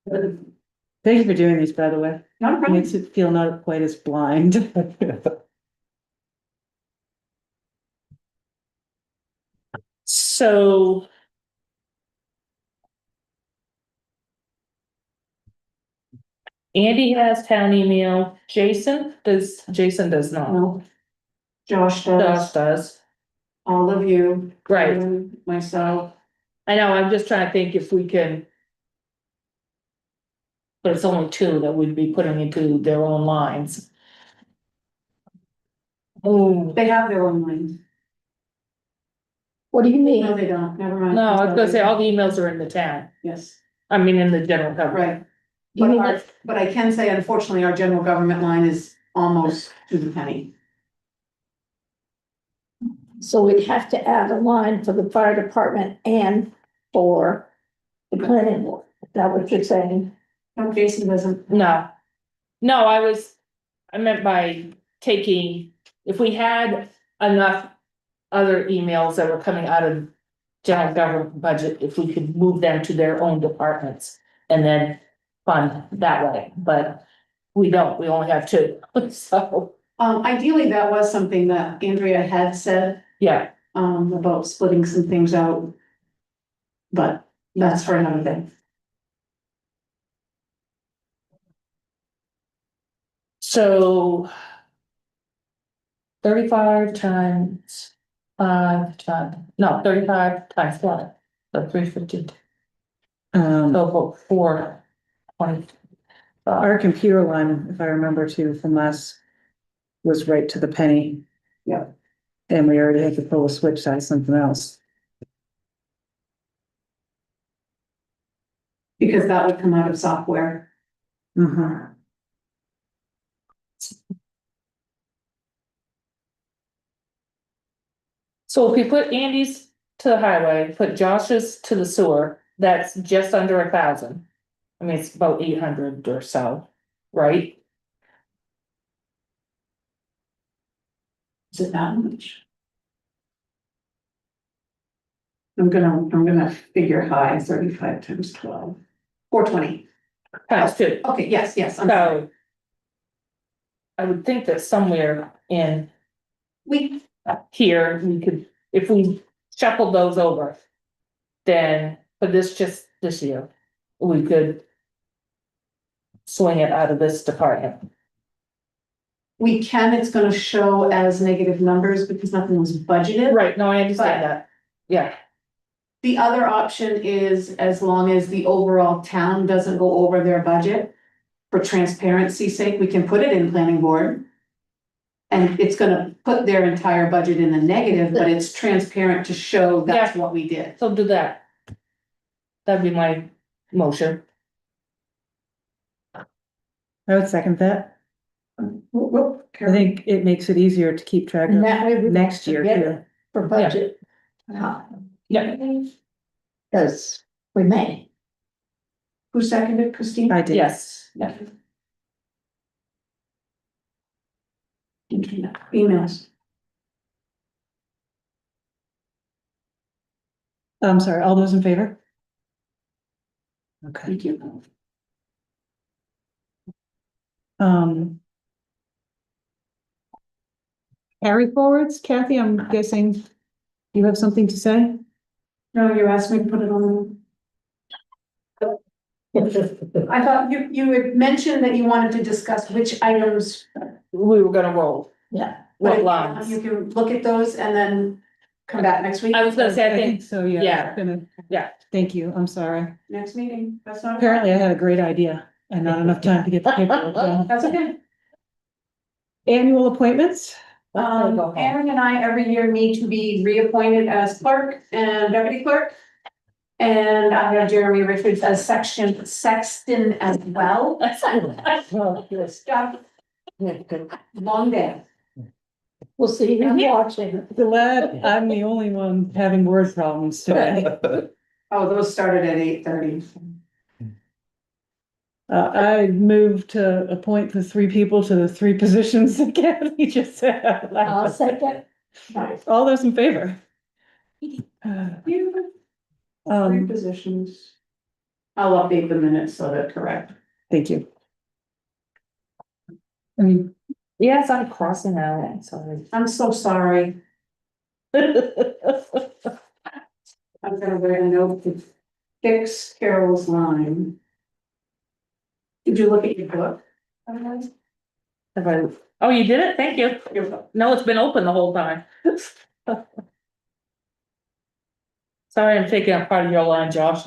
Thank you for doing these, by the way. Not a problem. Makes it feel not quite as blind. So. Andy has town email, Jason does not, No. Josh Josh does, does, all of you. right, and myself. I know, I'm just trying to think if we can. But it's only 2 that we'd be putting into their own lines. Oh, They have their own line. what do you No, mean? they don't, never mind. no, I was gonna say, all the emails are in the town, Yes, I mean, in the general government. right. You But mean our, that- but I can say unfortunately, our general government line is almost to the penny. So we'd have to add a line for the fire department and for the planning board. Is that what you're saying? No, Jason doesn't. No. No, I meant by taking, if we had enough other emails that were coming out of general government budget, if we could move them to their own departments and then fund that way, but we don't, we only have two, so, Ideally, that was something that Andrea had said, yeah. about splitting some things out. But that's for another day. So 35 times 5 times, no, 35 times 1, so 350, so about 420. Our computer line, if I remember too, from last, was right to the penny. Yeah. And we already had to pull a switch on something else. Because that would come out of software. Mhm. So if you put Andy's to the highway, put Josh's to the sewer, that's just under 1,000. I mean, it's about 800 or so, right? Is it that much? I'm gonna figure high, 35 times 12. 420. Times 2. Okay, yes, I'm sorry. So I would think that somewhere in We, here, we could, if we shuffled those over, then for just this year, we could swing it out of this department. we can, it's gonna show as negative numbers because nothing was budgeted. Right, no, I understand But- that, yeah, The other option is as long as the overall town doesn't go over their budget. For transparency's sake, we can put it in planning board. And it's gonna put their entire budget in the negative, but it's transparent to show that's what we did. so do that. That'd be my motion. I would second that. Whoop, I think it makes it easier to keep track And of that way we don't next year forget too. it for budget. Yeah, Because we may. Who seconded, Christine? I did. yes, yeah. Emails. I'm sorry, all those in favor? Okay. Thank you. Carry forwards, Kathy, I'm guessing you have something to say? No, you asked me to put it on. I thought you had mentioned that you wanted to discuss which items. We were gonna roll, Yeah. what but lines? You can look at those and then come back next week. I was gonna say, I I think think, so, yeah. yeah. Gonna- Yeah. Thank you, I'm sorry. Next meeting, that's not. Apparently I had a great idea and not enough time to get the paperwork done. That's okay. Annual appointments? Aaron and I every year need to be reappointed as clerk and deputy clerk. And I have Jeremy Richards as sexton as well. Stuff. Long day. We'll see who's watching. Glad I'm the only one having word problems today. Oh, those started at 8:30. I moved to appoint the 3 people to the 3 positions that Kathy just said. I'll second. Right. All those in favor? Three Um, positions. I'll update the minutes so they're correct. thank you. I mean, yes, I'm crossing out, sorry. I'm so sorry. I'm gonna write a note to fix Carol's line. Did you look at your book? Have I- Oh, you did it? Thank you. No, it's been open the whole time. Sorry, I'm taking up part of your line, Josh.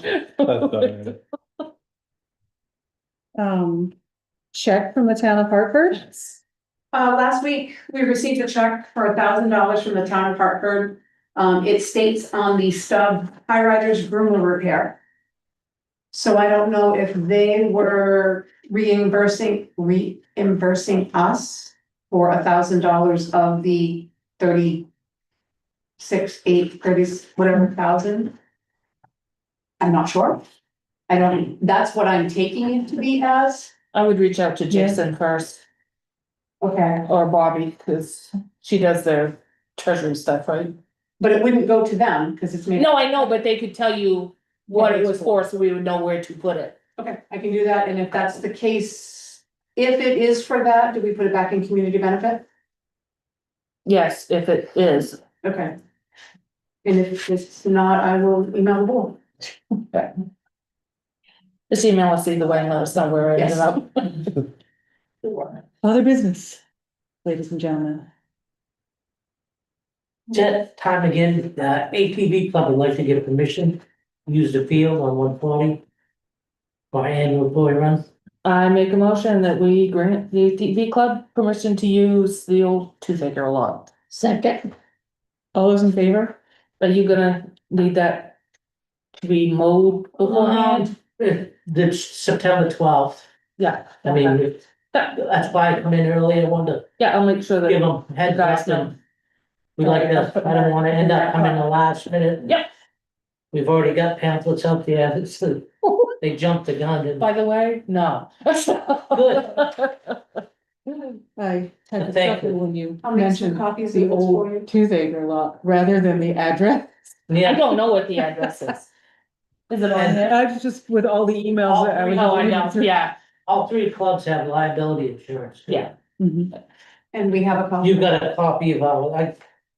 check from the town of Hartford. Last week, we received a check for $1,000 from the town of Hartford. It states on the stub, high riders groomer repair. So I don't know if they were reimbursing us for $1,000 of the 30 whatever thousand. I'm not sure. That's what I'm taking it to be as. I would reach out to Jason first, Okay. or Bobby, cause she does their treasury stuff, right? But it wouldn't go to them, because it's made. No, I know, but they could tell you what it was for, so we would know where to put it. Okay, I can do that, and if that's the case, if it is for that, do we put it back in community benefit? Yes, if it is. Okay. And if it's not, I will email the board. Just email us either way and let us know where it ended Yes. up. Other business, ladies and gentlemen. That time again, ATV Club would like to get permission, to use the field on 140. For our annual toy run. I make a motion that we grant the TV club permission to use the old toothacher lot. Second, All those in favor? Are you gonna need that to be mowed beforehand? It's September 12th. Yeah. I mean, that's why I come in early. I wanted to Yeah, I'll make sure give that, them heads guys up know. and we like this. I don't wanna end up coming the last minute. Yep. We've already got pamphlets out there. They jumped the gun and by the way, no. Good. I had to Thank chuckle you. when you I'll make some mentioned copies the of this for you. old toothacher lot rather than the address. I yeah, don't know what the address is. Is it on there? I was just with all the emails All that I was. three, Oh, I know, yeah, all three clubs have liability insurance. too. yeah. Mhm. And we have a copy. You got a copy of our,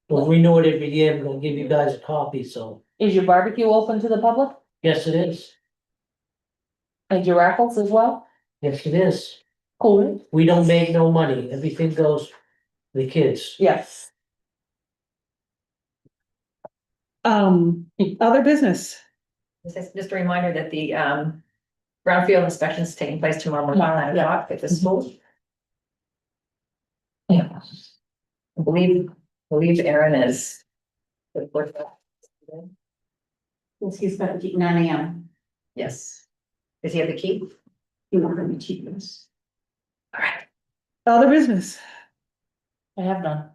we'll renew it every year. I'm gonna give you guys a copy, so Is your barbecue open to the public? yes, it is. And your raffles as well? Yes, it is. Cool. We don't make no money. Everything goes to the kids. Yes. Other business. This is just a reminder that the brownfield inspection is taking place tomorrow morning at 9 o'clock at the school. Yeah. I believe Aaron is. He's got to keep 9 AM. Yes. Does he have the key? You want him to keep this. All right. Other business. I have none.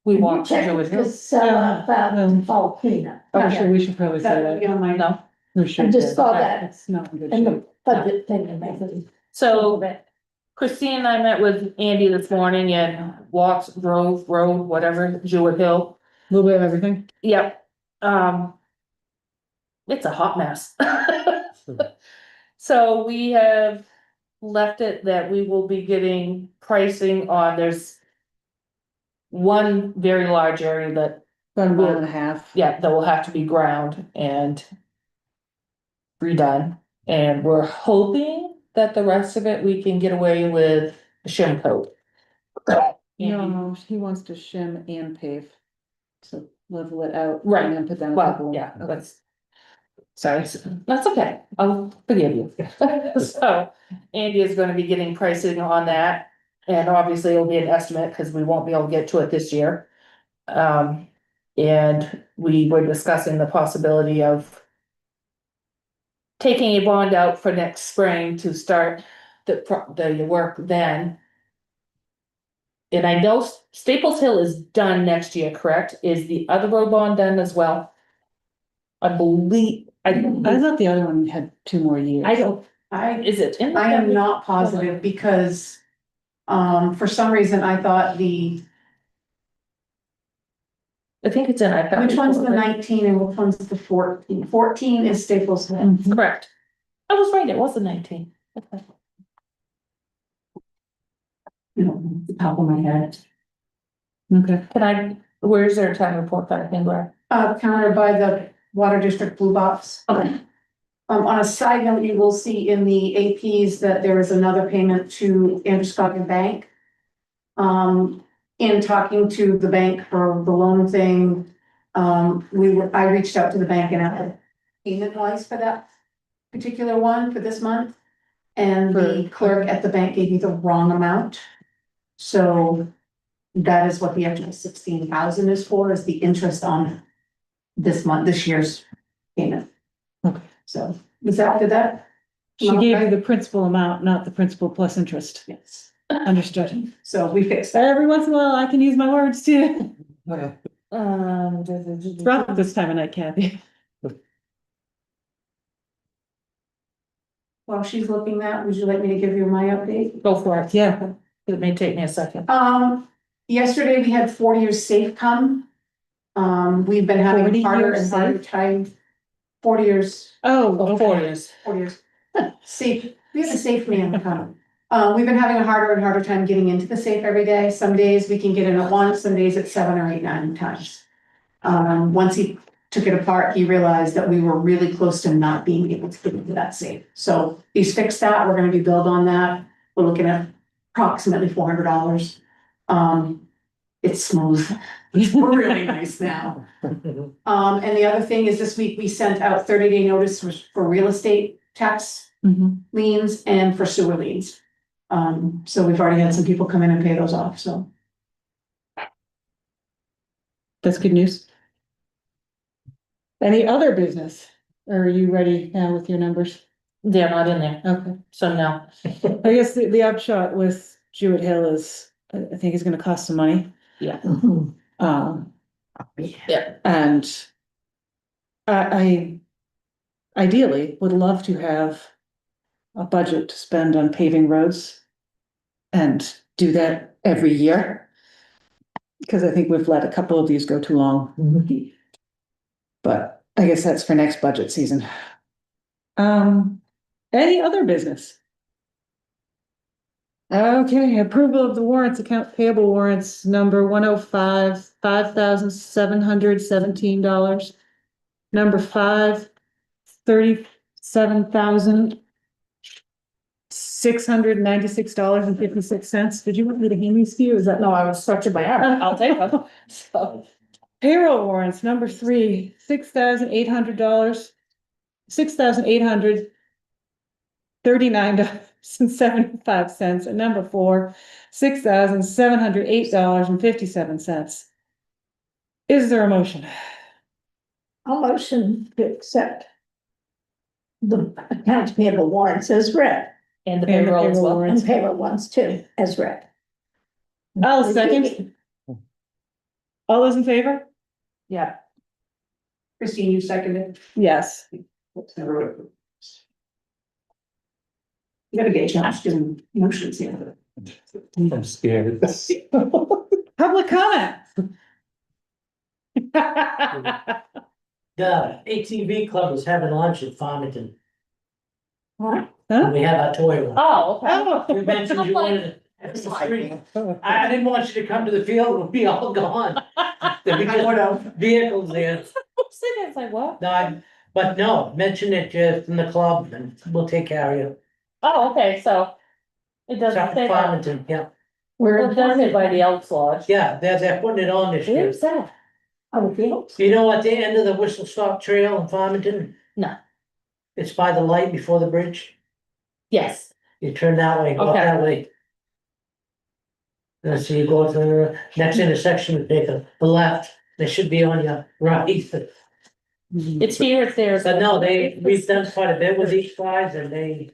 We walked check through with it. this, fall cleanup. Actually, we should probably say That would be that. on my. No, We should. I just say saw that. that It's not in good in shape. the budget thing and everything. so Christine and I met with Andy this morning and walked, drove, rode, whatever, Jewett Hill. A little bit of everything. Yep. It's a hot mess. So we have left it that we will be getting pricing on, there's one very large area that, About a mile and a half. yeah, that will have to be ground and redone. And we're hoping that the rest of it, we can get away with a shim coat. No, he wants to shim and pave. So level it out. Right. And then put down. a Well, couple. yeah, Okay. that's. Sorry, that's okay, I'll forgive you. So Andy is gonna be getting pricing on that, and obviously it'll be an estimate, because we won't be able to get to it this year. And we were discussing the possibility of taking a bond out for next spring to start the work then. And I know Staples Hill is done next year, correct? Is the other road bond done as well? I believe, I thought the other one had 2 more years. I don't, I is it in? the I am budget? not positive because, for some reason I thought I think it's in. which one's the 19 and which one's the 14? 14 is Staples Hill. Mhm. Correct. I was right, it was the 19. Okay. You know, the top of my head. Okay. Can I, where's their time report that I can grab? Counted by the Water District Blue Box. Okay. On a side note, you will see in the APs that there is another payment to Androscoggin Bank. In talking to the bank for the loan thing, I reached out to the bank and asked payment wise for that particular one for this month. And the clerk at the bank gave me the wrong amount. So that is what the extra 16,000 is for, is the interest on this year's payment. Okay. So, did that? She gave you the principal amount, not the principal plus interest. Yes, Understood. so we fixed that. Every once in a while, I can use my words too. It's rough this time of night, Kathy. While she's looking that, would you like me to give you my update? Go for it. Yeah. It may take me a second. Yesterday we had 4 years safe come. We've been having 40 harder years and harder time. 40 years, Oh, Oh, 4 years. 40 years. Safe, we have a safe man come. We've been having a harder and harder time getting into the safe every day. Some days we can get in at once, some days at 7 or 8, 9 times. Once he took it apart, he realized that we were really close to not being able to get into that safe. So he's fixed that. We're gonna be billed on that. We're looking at approximately $400. It's smooth. It's really nice now. And the other thing is this week we sent out 30-day notice for real estate tax liens and for sewer liens. So we've already had some people come in and pay those off, so. That's good news. Any other business? Or are you ready now with your numbers? They're not in there, Okay. so no. I guess the upshot with Jewett Hill is, I think it's gonna cost some money. Yeah. Yeah. And I ideally would love to have a budget to spend on paving roads and do that every year. Because I think we've let a couple of these go too long. But I guess that's for next budget season. Any other business? Okay, approval of the warrants, account payable warrants, number 105, $5,717. Number 5, $37,696.56. Did you want me to hand these to you? Is that? No, I was stretching my arm. I'll take them. So, Payroll warrants, number 3, $6,800. $6,839.75, and number 4, $6,708.57. Is there a motion? I'll motion to accept the accounts payable warrants as read, and the And the payroll as payroll well. warrants. and payroll ones too, as read. I'll second. All those in favor? Yeah. Christine, you seconded. Yes. You gotta get Josh doing motions here. I'm scared. Public comment. The ATV club is having lunch at Farmington. Huh? We have our toy run. Oh, Oh. You mentioned you wanted to. I didn't want you to come to the field, we'll be all gone. There'll be just vehicles there. It's like, what? No, but no, mention it from the club and we'll take care of you. Oh, okay, so it doesn't say that. Farmington, yeah. Well, it does say by the Elks Lodge. Yeah, they're putting it on this year. Where's that? Oh, fields. You know, at the end of the Whistle Stop Trail in Farmington? No. It's by the light before the bridge. Yes. You turn that way, go Okay. that way. And so you go to the next intersection, you take the left, they should be on your right. It's here, it's there. But no, we've done quite a bit with these guys and they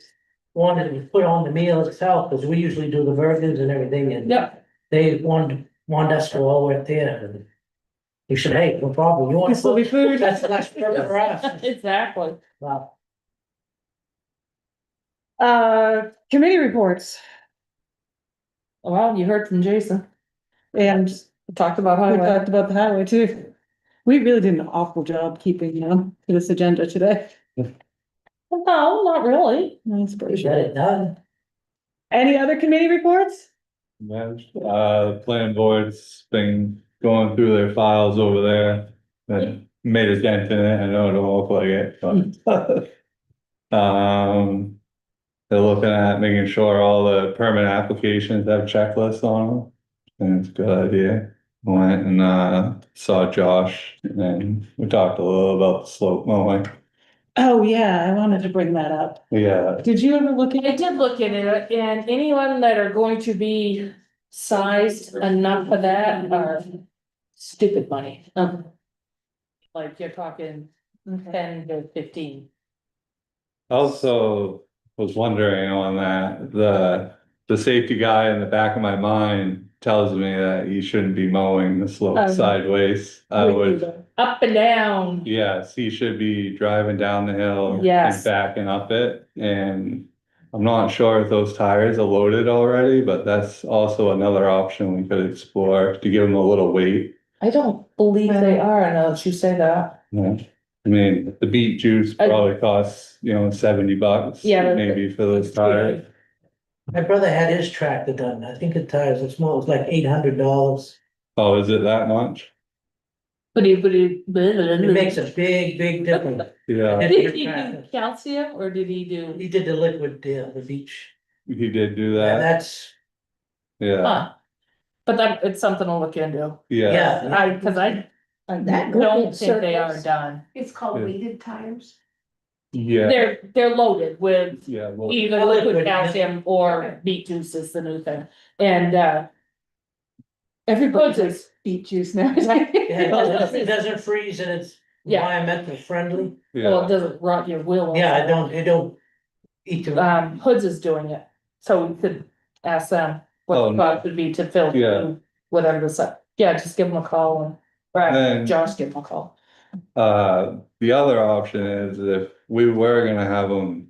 wanted to put on the meal itself, because we usually do the burgers and everything and Yep. they wanted us to go over there and you said, hey, no problem, you want This will be food. That's perfect for us. Exactly. Wow. Committee reports, Well, you heard from Jason. and We talked about we highway. talked about the highway too. We really did an awful job keeping, to this agenda today. No, not really. We Inspiration. got it done. Any other committee reports? Plan board's been going through their files over there. And made a dent in it, I know it don't look like it, but. They're looking at making sure all the permit applications have checklists on them. And it's a good idea. Went and saw Josh and we talked a little about the slope mowing. Oh, yeah, I wanted to bring that up. Yeah, Did you ever look at I it? did look at it, and anyone that are going to be sized enough for that are stupid money. Like you're talking 10 to 15. Also was wondering on that, the safety guy in the back of my mind tells me that you shouldn't be mowing the slope sideways. I would, Up and down. yes, he should be driving down the hill and Yes. backing up it. And I'm not sure if those tires are loaded already, but that's also another option we could explore to give them a little weight. I don't believe they are, now that you say that. Yeah. I mean, the beet juice probably costs, $70. Yeah, but- maybe for those tires. My brother had his tractor done, I think the tires, it's more, it was like $800. Oh, is it that much? It makes a big difference. Yeah, Did he do calcium or did he do? He did the liquid deal, the beach. he did do Yeah, that. that's, Yeah, Huh. But that, it's something to look into. yeah, yeah. Cause I That don't think they are circles. done. It's called Yeah. weighted tires. yeah, They're loaded with yeah. Well, either liquid Liquid, yeah. calcium or beet juice is the new thing. And everybody's is beet juice now. It doesn't freeze and it's Yeah. environmental friendly. Well, it yeah, doesn't rot your will. Yeah, it don't eat the. Hoods is doing it, so we could ask them what Oh, the cost would be to fill. Yeah. Whatever the, yeah, just give them a call and, or And- Josh give them a call. the other option is if we were gonna have them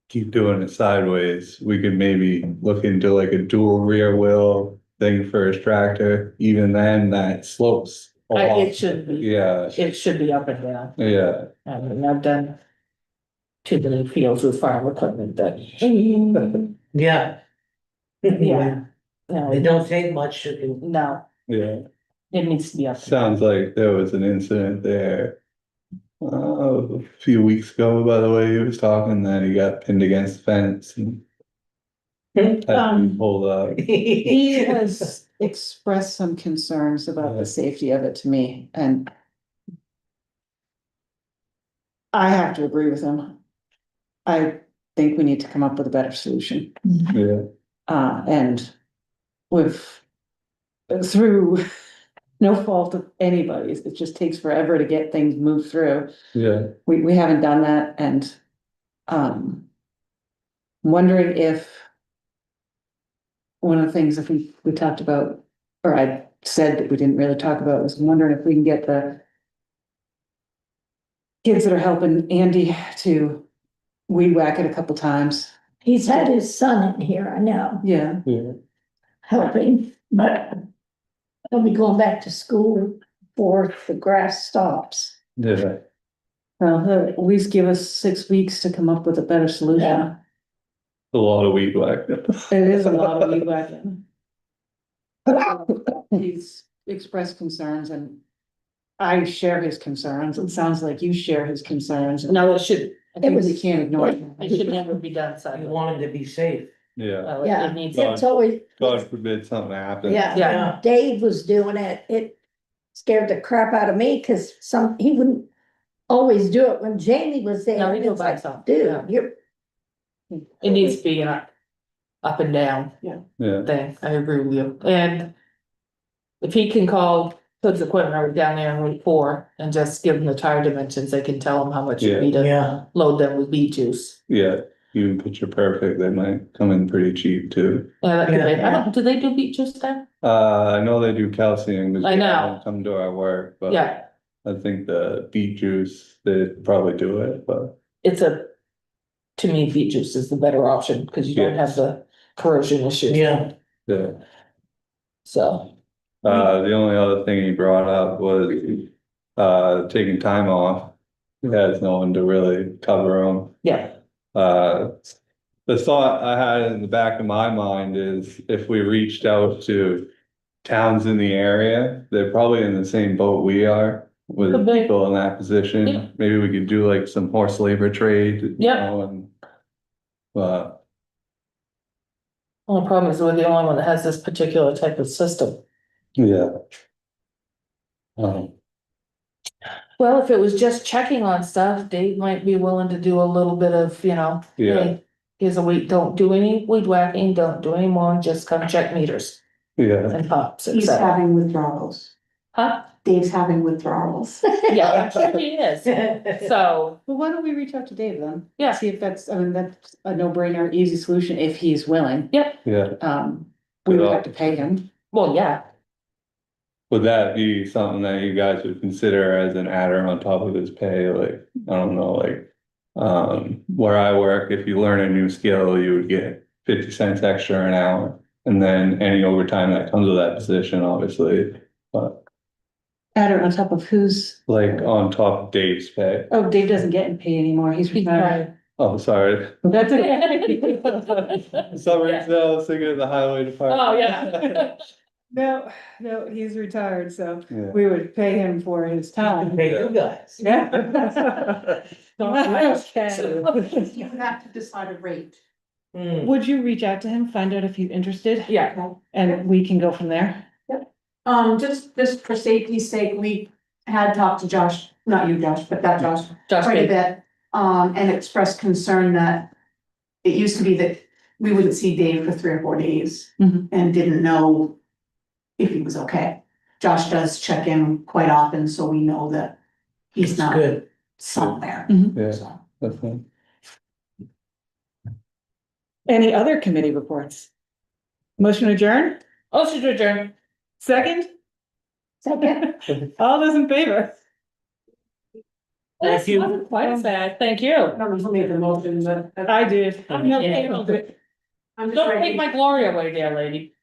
keep doing it sideways, we could maybe look into like a dual rear wheel thing for his tractor. Even then, that slopes a lot. It should be, Yeah, it should be up and down. yeah, I mean, I've done too many fields with farm equipment that. Yeah. Yeah. No, It don't take much, you can- no, yeah. it needs to be up. Sounds like there was an incident there. A few weeks ago, by the way, he was talking that he got pinned against the fence and had to be pulled up. He has expressed some concerns about the safety of it to me, and I have to agree with him. I think we need to come up with a better solution. Yeah, And with, through no fault of anybody's, it just takes forever to get things moved through. yeah, We haven't done that, and wondering if one of the things that we talked about, or I said that we didn't really talk about, was wondering if we can get the kids that are helping Andy to weed whack it a couple times. He's had his son in here, I know, Yeah. yeah, helping, but he'll be going back to school before the grass stops. yeah. Well, he'll at least give us 6 weeks to come up with a better solution. Yeah. A lot of weed whack. It is a lot of weed whacking. He's expressed concerns, and I share his concerns. It sounds like you share his concerns. No, it should, I think we can't ignore it. it should never be done You sideways. want him to be safe. Yeah, Well, Yeah. it needs, It's always, God forbid something happens. yeah, Yeah. when Dave was doing it, it scared the crap out of me, cause he wouldn't always do it when Jamie was there. no, he and do it it's by like, himself. Yeah. dude, you're, It needs to be an up and down Yeah, thing, I agree with you, and. If he can call Hood's Equipment over down there in Route 4 and just give them the tire dimensions, they can tell them how much you need to Yeah, load them with beet juice. yeah, even picture perfect, they might come in pretty cheap too. Yeah, that could be, Yeah. I don't, do they do beet juice there? I know they do calcium. 'cause I they know. don't Come to our work, but Yeah, I think the beet juice, they probably do it, but it's to me, beet juice is the better option, cause you don't have the corrosion issue. yeah. yeah. So, The only other thing he brought up was, taking time off. He has no one to really cover him. yeah, The thought I had in the back of my mind is if we reached out to towns in the area, they're probably in the same boat we are with Could be. people in that Yeah. position. Maybe we could do like some horse labor trade, you Yeah. know, and but only problem is we're the only one that has this particular type of system. yeah. Well, if it was just checking on stuff, Dave might be willing to do a little bit of, Yeah. hey, here's a week, don't do any weed whacking, don't do any more, just come check meters Yeah, and pops, et He's cetera. having withdrawals. Huh? Dave's having withdrawals. Yeah, I'm sure he is. So, Well, why don't we reach out to Dave then? Yeah. See if that's, I mean, that's a no-brainer, easy solution if he's willing. Yeah, We would have to pay him. well, yeah, would that be something that you guys would consider as an adder on top of his pay, like, I don't know, like. Where I work, if you learn a new skill, you would get 50 cents extra an hour. And then any overtime that comes with that position, obviously, but Add on top of who's, like on top of Dave's pay. oh, Dave doesn't get paid anymore, he's retired. Oh, sorry. That's okay. For some reason, I was thinking of the highway department. Oh, yeah. No, he's retired, so Yeah. we would pay him for his time. Pay you guys. Yeah. Okay. You have to decide a rate. Hmm. Would you reach out to him, find out if he's interested? Yeah, And we can go from there? Just for safety's sake, we had talked to Josh, not you, Josh, but that Josh, Josh, quite a Bates. bit. And expressed concern that it used to be that we wouldn't see Dave for 3 or 4 days Mhm. and didn't know if he was okay. Josh does check in quite often, so we know that he's It's not good. somewhere. Yeah, So, that's fine. Any other committee reports? Motion adjourned, Oh, she's adjourned. second? Second. All those in favor? Thank you. Wasn't quite sad, thank you. I don't know who made the motion, but I did. Yeah. handled it. I'm just Don't take ready. my glory away there, lady.